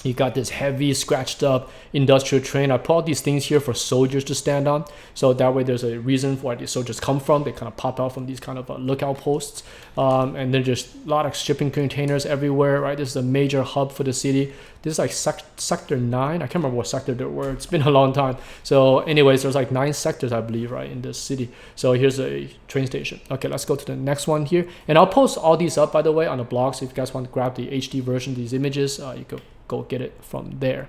You got this heavy, scratched up industrial train. I put all these things here for soldiers to stand on. So that way there's a reason where these soldiers come from. They kind of pop out from these kind of lookout posts. And then there's a lot of shipping containers everywhere, right? This is a major hub for the city. This is like sector 9. I can't remember what sector there were. It's been a long time. So anyways, there's like 9 sectors, I believe, right, in this city. So here's a train station. Okay, let's go to the next one here. And I'll post all these up, by the way, on the blog. So if you guys want to grab the HD version of these images, you could go get it from there.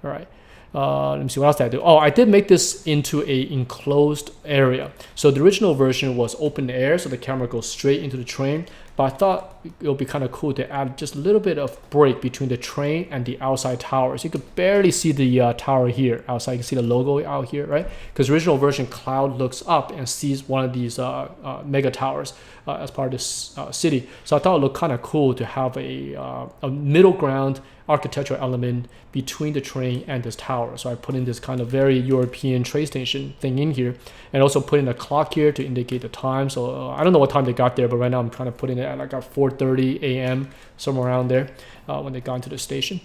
All right. Let me see, what else did I do? Oh, I did make this into a enclosed area. So the original version was open air, so the camera goes straight into the train. But I thought it would be kind of cool to add just a little bit of break between the train and the outside towers. You could barely see the tower here outside. You can see the logo out here, right? Because original version, Cloud looks up and sees one of these mega towers as part of this city. So I thought it looked kind of cool to have a middle ground architectural element between the train and this tower. So I put in this kind of very European train station thing in here, and also put in a clock here to indicate the time. So I don't know what time they got there, but right now I'm trying to put in it at like 4:30 a.m. somewhere around there when they got into the station.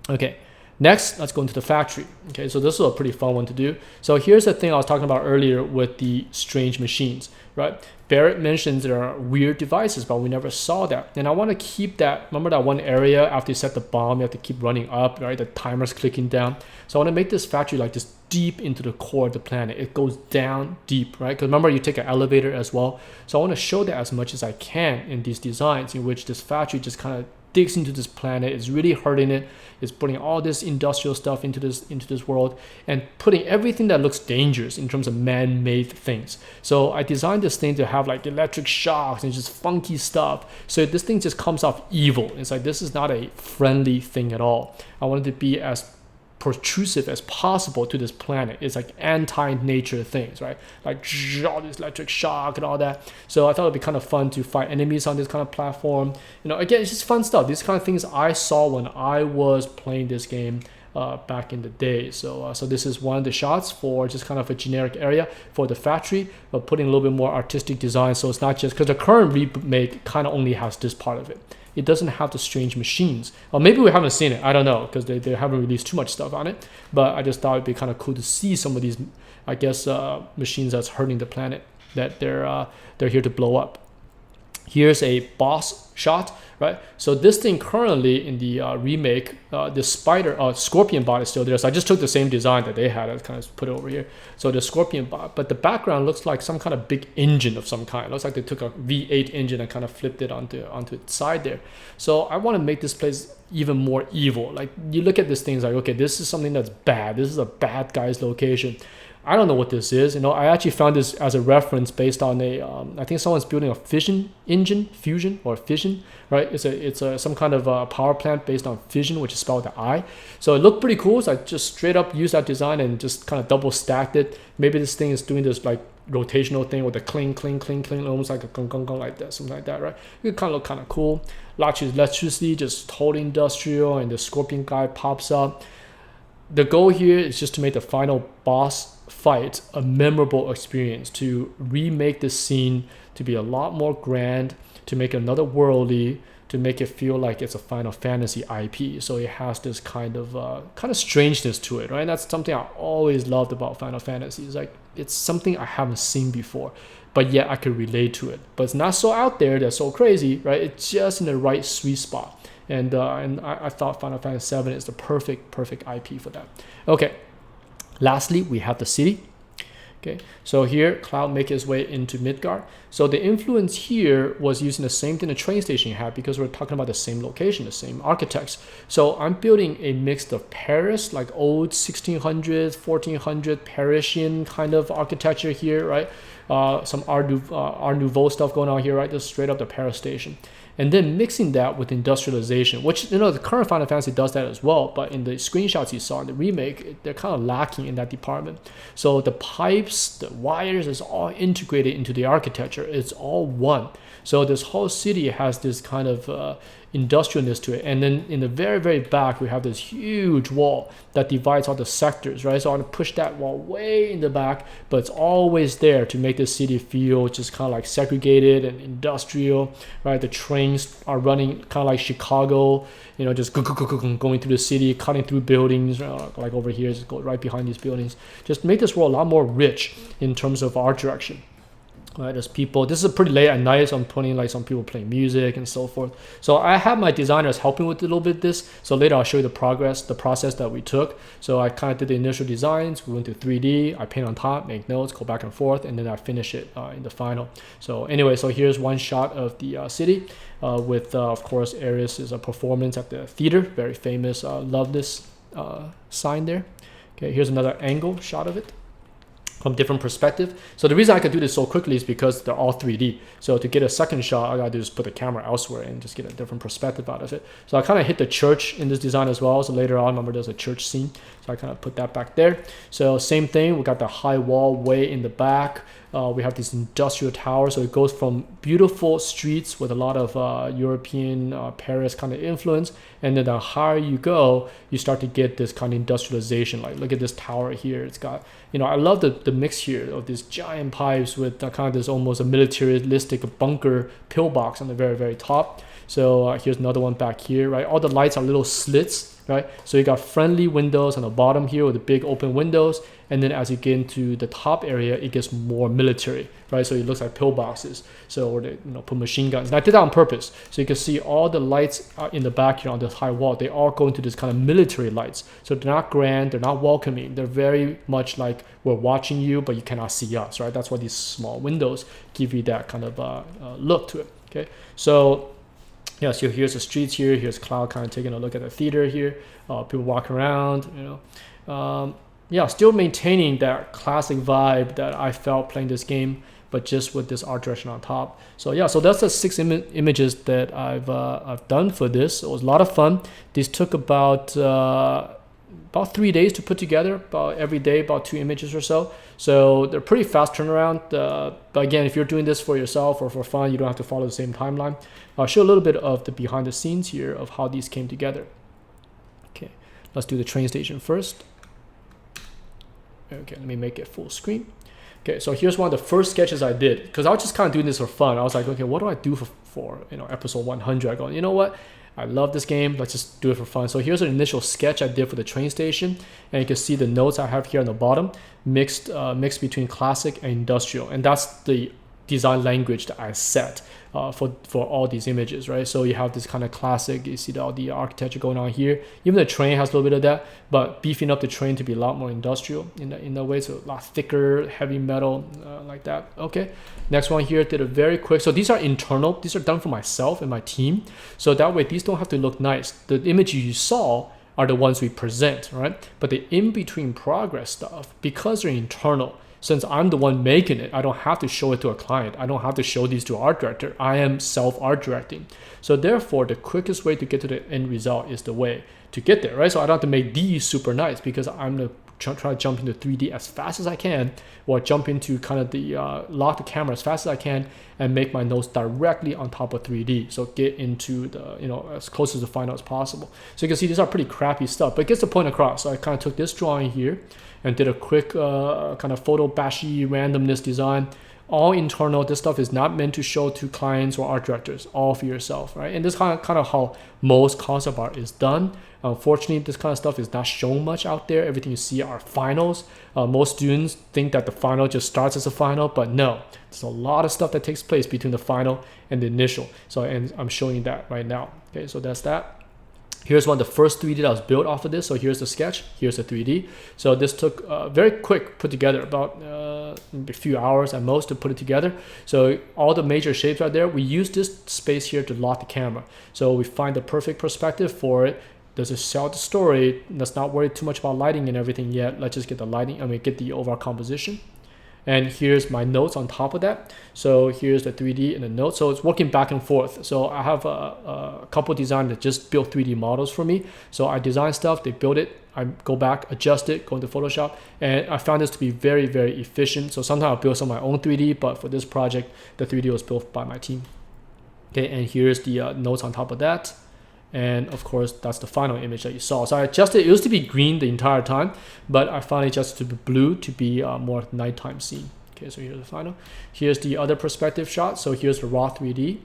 Okay. Next, let's go into the factory. Okay, so this is a pretty fun one to do. So here's the thing I was talking about earlier with the strange machines, right? Barrett mentions there are weird devices, but we never saw that. And I want to keep that, remember that one area after you set the bomb, you have to keep running up, right? The timer's clicking down. So I want to make this factory like this deep into the core of the planet. It goes down deep, right? Because remember, you take an elevator as well. So I want to show that as much as I can in these designs in which this factory just kind of digs into this planet, is really hurting it, is putting all this industrial stuff into this world, and putting everything that looks dangerous in terms of man-made things. So I designed this thing to have like electric shocks and just funky stuff. So this thing just comes off evil. It's like, this is not a friendly thing at all. I wanted to be as protrusive as possible to this planet. It's like anti-nature things, right? Like all this electric shock and all that. So I thought it'd be kind of fun to fight enemies on this kind of platform. You know, again, it's just fun stuff. These kind of things I saw when I was playing this game back in the day. So this is one of the shots for just kind of a generic area for the factory, but putting a little bit more artistic design. So it's not just, because the current remake kind of only has this part of it. It doesn't have the strange machines. Or maybe we haven't seen it. I don't know, because they haven't released too much stuff on it. But I just thought it'd be kind of cool to see some of these, I guess, machines that's hurting the planet that they're here to blow up. Here's a boss shot, right? So this thing currently in the remake, the scorpion bot is still there. So I just took the same design that they had. I kind of put it over here. So the scorpion bot, but the background looks like some kind of big engine of some kind. It looks like they took a V8 engine and kind of flipped it onto its side there. So I want to make this place even more evil. Like, you look at this thing, it's like, okay, this is something that's bad. This is a bad guy's location. I don't know what this is. You know, I actually found this as a reference based on a, I think someone's building a fusion, right? It's some kind of power plant based on fission, which is spelled with the I. So it looked pretty cool. So I just straight up used that design and just kind of double stacked it. Maybe this thing is doing this like rotational thing with a cling, cling, cling, cling, almost like a gong, gong, gong, like that, something like that, right? It kind of look kind of cool. Lots of electricity, just totally industrial, and the scorpion guy pops up. The goal here is just to make the final boss fight a memorable experience, to remake this scene to be a lot more grand, to make it another worldly, to make it feel like it's a Final Fantasy IP. So it has this kind of strangeness to it, right? And that's something I always loved about Final Fantasy. It's like, it's something I haven't seen before, but yet I could relate to it. But it's not so out there, that's so crazy, right? It's just in the right sweet spot. And I thought Final Fantasy VII is the perfect IP for that. Okay, lastly, we have the city. Okay, so here Cloud makes his way into Midgard. So the influence here was using the same thing the train station had, because we're talking about the same location, the same architects. So I'm building a mix of Paris, like old 1600s, 1400 Parisian kind of architecture here, right? Some Art Nouveau stuff going on here, right? Just straight up the Paris station. And then mixing that with industrialization, which, you know, the current Final Fantasy does that as well, but in the screenshots you saw in the remake, they're kind of lacking in that department. So the pipes, the wires is all integrated into the architecture. It's all one. So this whole city has this kind of industrialness to it. And then in the very, very back, we have this huge wall that divides all the sectors, right? So I want to push that wall way in the back, but it's always there to make the city feel just kind of like segregated and industrial, right? The trains are running kind of like Chicago, you know, just going through the city, cutting through buildings, like over here, just go right behind these buildings. Just make this world a lot more rich in terms of art direction. Right, there's people. This is pretty late at night, so I'm putting like some people playing music and so forth. So I have my designers helping with a little bit this. So later I'll show you the process that we took. So I kind of did the initial designs. We went to 3D. I paint on top, make notes, go back and forth, and then I finish it in the final. So anyway, so here's one shot of the city with, of course, Ares' performance at the theater. Very famous. Love this. sign there. Okay, here's another angle shot of it from different perspective. So the reason I could do this so quickly is because they're all 3D. So to get a second shot, I gotta do is put the camera elsewhere and just get a different perspective out of it. So I kind of hit the church in this design as well. So later on, remember there's a church scene. So I kind of put that back there. So same thing, we got the high wall way in the back. We have this industrial tower, so it goes from beautiful streets with a lot of European Paris kind of influence, and then the higher you go, you start to get this kind of industrialization. Like look at this tower here, it's got, you know, I love the mix here of these giant pipes with kind of this almost a militaristic bunker pillbox on the very, very top. So here's another one back here, right? All the lights are little slits, right? So you got friendly windows on the bottom here with the big open windows. And then as you get into the top area, it gets more military, right? So it looks like pillboxes. So, or they, you know, put machine guns. And I did that on purpose. So you can see all the lights in the back here on this high wall, they all go into this kind of military lights. So they're not grand, they're not welcoming. They're very much like we're watching you, but you cannot see us, right? That's why these small windows give you that kind of look to it, okay? So, yeah, so here's the streets here. Here's Cloud kind of taking a look at the theater here. People walking around, you know. Yeah, still maintaining that classic vibe that I felt playing this game, but just with this art direction on top. So yeah, so that's the 6 images that I've done for this. It was a lot of fun. These took about 3 days to put together, about every day, about 2 images or so. So they're pretty fast turnaround. But again, if you're doing this for yourself or for fun, you don't have to follow the same timeline. I'll show a little bit of the behind the scenes here of how these came together. Okay, let's do the train station first. Okay, let me make it full screen. Okay, so here's one of the first sketches I did, because I was just kind of doing this for fun. I was like, okay, what do I do for you know, episode 100? I go, you know what? I love this game. Let's just do it for fun. So here's an initial sketch I did for the train station, and you can see the notes I have here on the bottom, mixed between classic and industrial, and that's the design language that I set for all these images, right? So you have this kind of classic, you see all the architecture going on here. Even the train has a little bit of that, but beefing up the train to be a lot more industrial in that way, so a lot thicker, heavy metal, like that. Okay, next one here, did a very quick, so these are internal, these are done for myself and my team, so that way these don't have to look nice. The images you saw are the ones we present, right? But the in-between progress stuff, because they're internal, since I'm the one making it, I don't have to show it to a client. I don't have to show these to an art director. I am self-art directing. So therefore, the quickest way to get to the end result is the way to get there, right? So I don't have to make these super nice because I'm going to try to jump into 3D as fast as I can, or jump into kind of the lock the camera as fast as I can and make my notes directly on top of 3D. So get into the, you know, as close to the final as possible. So you can see these are pretty crappy stuff, but it gets the point across. So I kind of took this drawing here and did a quick kind of photo bashy randomness design, all internal. This stuff is not meant to show to clients or art directors, all for yourself, right? And this kind of how most concept art is done. Unfortunately, this kind of stuff is not shown much out there. Everything you see are finals. Most students think that the final just starts as a final, but no, there's a lot of stuff that takes place between the final and the initial. So, and I'm showing you that right now. Okay, so that's that. Here's one of the first 3D that was built off of this. So here's the sketch, here's the 3D. So this took very quick put together, about a few hours at most to put it together. So all the major shapes are there. We use this space here to lock the camera. So we find the perfect perspective for it. Does it sell the story? Let's not worry too much about lighting and everything yet. Let's just get the lighting, get the overall composition. And here's my notes on top of that. So here's the 3D and the notes. So it's working back and forth. So I have a couple designers that just built 3D models for me. So I design stuff, they build it, I go back, adjust it, go into Photoshop, and I found this to be very, very efficient. So sometimes I'll build some of my own 3D, but for this project, the 3D was built by my team. Okay, and here's the notes on top of that. And of course, that's the final image that you saw. So I adjusted, it used to be green the entire time, but I finally adjusted to blue to be more nighttime scene. Okay, so here's the final. Here's the other perspective shot. So here's the raw 3D.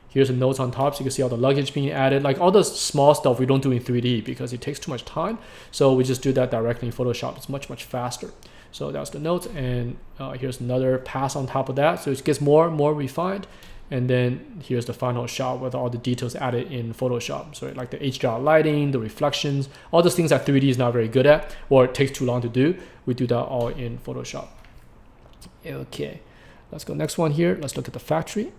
Here's the notes on top, so you can see all the luggage being added. Like all the small stuff we don't do in 3D because it takes too much time. So we just do that directly in Photoshop. It's much, much faster. So that's the notes, and here's another pass on top of that. So it gets more and more refined. And then here's the final shot with all the details added in Photoshop. So like the HDR lighting, the reflections, all those things that 3D is not very good at, or it takes too long to do. We do that all in Photoshop. Okay, let's go next one here. Let's look at the factory.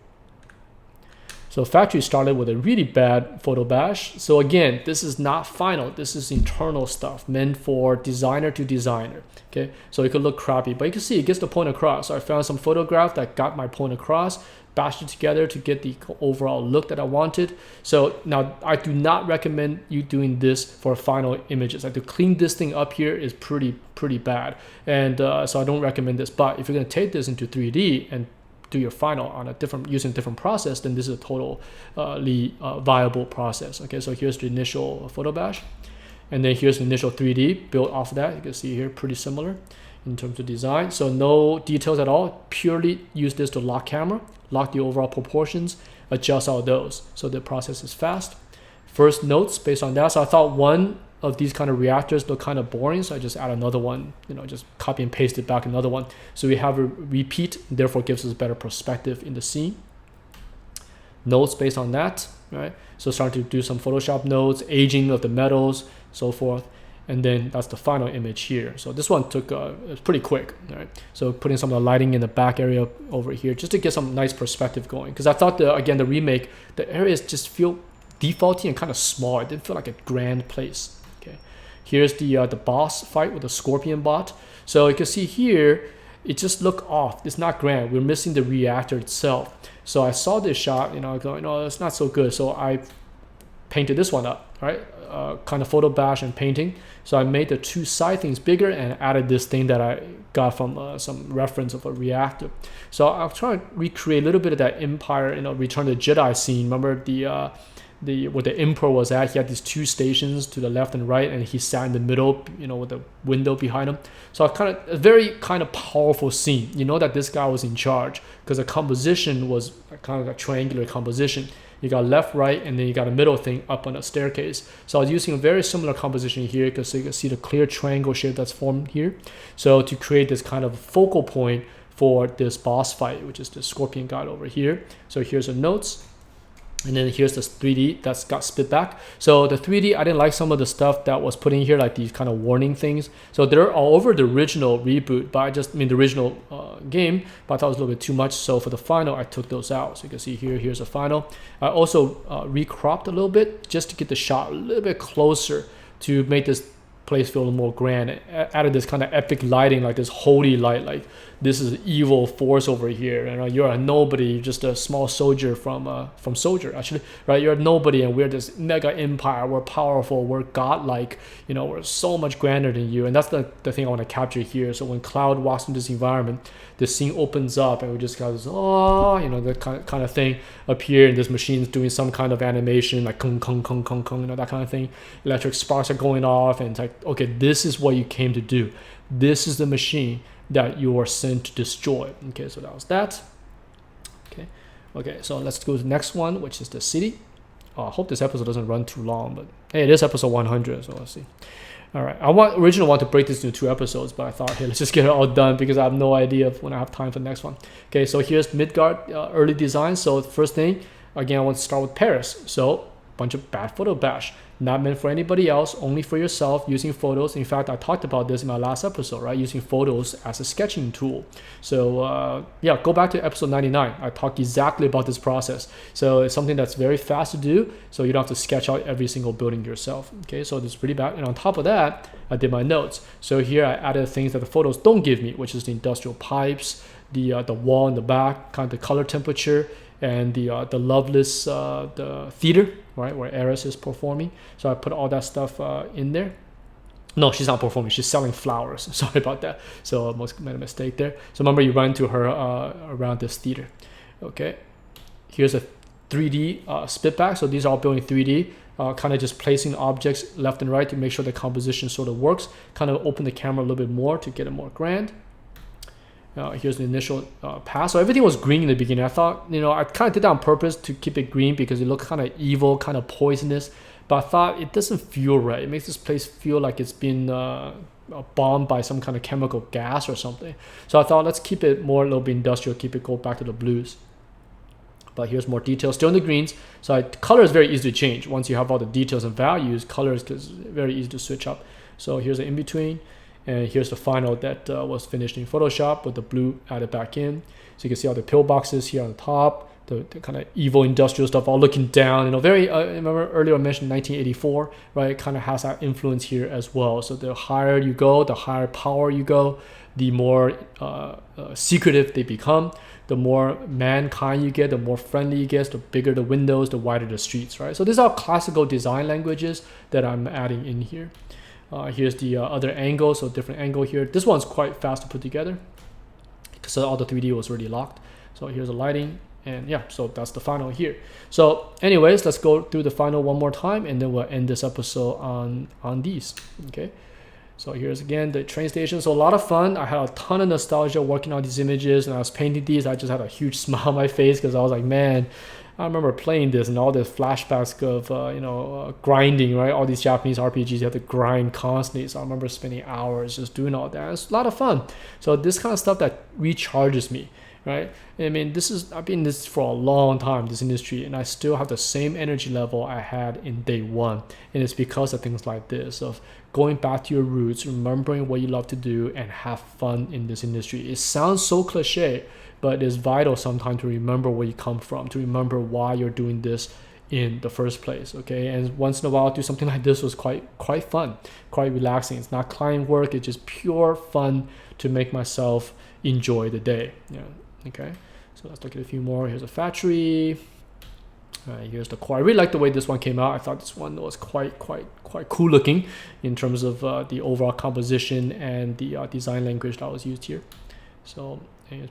So factory started with a really bad photo bash. So again, this is not final. This is internal stuff meant for designer to designer. Okay, so it could look crappy, but you can see it gets the point across. So I found some photograph that got my point across, bashed it together to get the overall look that I wanted. So now I do not recommend you doing this for final images. Like to clean this thing up here is pretty bad, and so I don't recommend this. But if you're gonna take this into 3D and do your final on a using a different process, then this is a totally viable process. Okay, so here's the initial photo bash, and then here's the initial 3D built off of that. You can see here pretty similar in terms of design. So no details at all. Purely use this to lock camera, lock the overall proportions, adjust all those. So the process is fast. First notes based on that. So I thought one of these kind of reactors look kind of boring, so I just add another one, just copy and paste it back another one. So we have a repeat, therefore gives us better perspective in the scene. Notes based on that, right? So starting to do some Photoshop notes, aging of the metals, so forth. And then that's the final image here. So this one took it's pretty quick, right? So putting some of the lighting in the back area over here just to get some nice perspective going. Because I thought again the remake, the areas just feel defaulty and kind of small. It didn't feel like a grand place. Okay, here's the boss fight with the scorpion bot. So you can see here, it just looked off. It's not grand. We're missing the reactor itself. So I saw this shot, going, no, it's not so good. So I painted this one up, right? Kind of photo bash and painting. So I made the two side things bigger and added this thing that I got from some reference of a reactor. So I'll try to recreate a little bit of that Empire, Return of the Jedi scene. Remember where the Emperor was at? He had these two stations to the left and right, and he sat in the middle, with the window behind him. So a very kind of powerful scene. You know that this guy was in charge because the composition was kind of a triangular composition. You got left, right, and then you got a middle thing up on a staircase. So I was using a very similar composition here because you can see the clear triangle shape that's formed here. So to create this kind of focal point for this boss fight, which is the scorpion god over here. So here's the notes. And then here's this 3D that's got split back. So the 3D, I didn't like some of the stuff that was put in here, like these kind of warning things. So they're all over the original reboot, but the original game, but I thought it was a little bit too much. So for the final, I took those out. So you can see here's the final. I also recropped a little bit just to get the shot a little bit closer to make this place feel a little more grand. Added this kind of epic lighting, like this holy light, like this is evil force over here, and you're a nobody, you're just a small soldier from Soldier, actually, right? You're a nobody, and we're this mega empire. We're powerful. We're godlike. We're so much grander than you, and that's the thing I want to capture here. So when Cloud walks into this environment, the scene opens up, and we just got this, that kind of thing appear, and this machine's doing some kind of animation, like kung kung kung kung kung, that kind of thing. Electric sparks are going off, and it's like, okay, this is what you came to do. This is the machine that you are sent to destroy. Okay, so that was that. Okay, so let's go to the next one, which is the city. I hope this episode doesn't run too long, but hey, it is episode 100, so let's see. All right, I originally want to break this into 2 episodes, but I thought, hey, let's just get it all done because I have no idea when I have time for the next one. Okay, so here's Midgard early design. So the first thing, again, I want to start with Paris. So bunch of bad photo bash, not meant for anybody else, only for yourself, using photos. In fact, I talked about this in my last episode, right? Using photos as a sketching tool. So go back to episode 99. I talked exactly about this process. So it's something that's very fast to do, so you don't have to sketch out every single building yourself. Okay, so this is pretty bad. And on top of that, I did my notes. So here I added things that the photos don't give me, which is the industrial pipes, the wall in the back, kind of the color temperature, and the Loveless the theater, right, where Eris is performing. So I put all that stuff in there. No, she's not performing. She's selling flowers. Sorry about that. So I almost made a mistake there. So remember, you run into her around this theater. Okay. Here's a 3D split back. So these are all built in 3D. Kind of just placing objects left and right to make sure the composition sort of works. Kind of open the camera a little bit more to get it more grand. Here's the initial pass. So everything was green in the beginning. I thought, I kind of did that on purpose to keep it green because it looked kind of evil, kind of poisonous. But I thought it doesn't feel right. It makes this place feel like it's been bombed by some kind of chemical gas or something. So I thought, let's keep it more a little bit industrial, go back to the blues. But here's more details, still in the greens. So color is very easy to change. Once you have all the details and values, color is very easy to switch up. So here's an in-between. And here's the final that was finished in Photoshop with the blue added back in. So you can see all the pillboxes here on the top, the kind of evil industrial stuff all looking down. Very, remember earlier I mentioned 1984, right? It kind of has that influence here as well. So the higher you go, the higher power you go, the more secretive they become. The more mankind you get, the more friendly you get, the bigger the windows, the wider the streets, right? So these are classical design languages that I'm adding in here. Here's the other angle, so different angle here. This one's quite fast to put together because all the 3D was already locked. So here's the lighting, and yeah, so that's the final here. So anyways, let's go through the final one more time, and then we'll end this episode on these, okay? So here's again the train station. So a lot of fun. I had a ton of nostalgia working on these images, and I was painting these. I just had a huge smile on my face because I was like, man, I remember playing this and all the flashbacks of grinding, right? All these Japanese RPGs, you have to grind constantly. So I remember spending hours just doing all that. It's a lot of fun. So this kind of stuff that recharges me, right? I mean, I've been in this for a long time, this industry, and I still have the same energy level I had in day one. And it's because of things like this, of going back to your roots, remembering what you love to do, and have fun in this industry. It sounds so cliche, but it's vital sometimes to remember where you come from, to remember why you're doing this in the first place, okay? And once in a while, do something like this was quite fun, quite relaxing. It's not client work, it's just pure fun to make myself enjoy the day. Yeah, okay? So let's look at a few more. Here's a factory. Here's the core. I really like the way this one came out. I thought this one was quite cool looking in terms of the overall composition and the design language that was used here. So I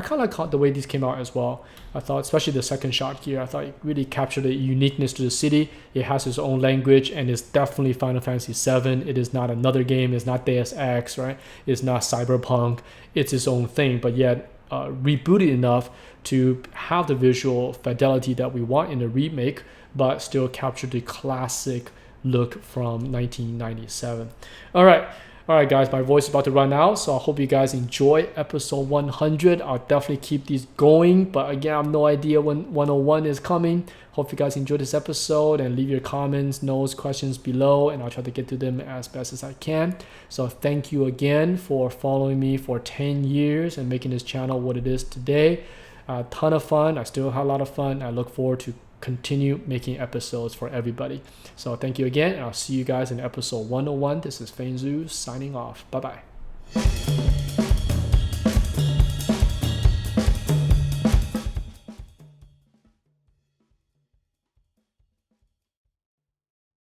kind of like the way these came out as well. I thought, especially the second shot here, I thought it really captured the uniqueness to the city. It has its own language, and it's definitely Final Fantasy VII. It is not another game. It's not Deus Ex, right? It's not Cyberpunk. It's its own thing, but yet rebooted enough to have the visual fidelity that we want in the remake, but still capture the classic look from 1997. All right, guys, my voice is about to run out, so I hope you guys enjoy episode 100. I'll definitely keep these going, but again, I have no idea when 101 is coming. Hope you guys enjoyed this episode, and leave your comments, notes, questions below, and I'll try to get to them as best as I can. So thank you again for following me for 10 years and making this channel what it is today. A ton of fun. I still have a lot of fun. I look forward to continue making episodes for everybody. So thank you again, and I'll see you guys in episode 101. This is Feng Zhu signing off. Bye-bye.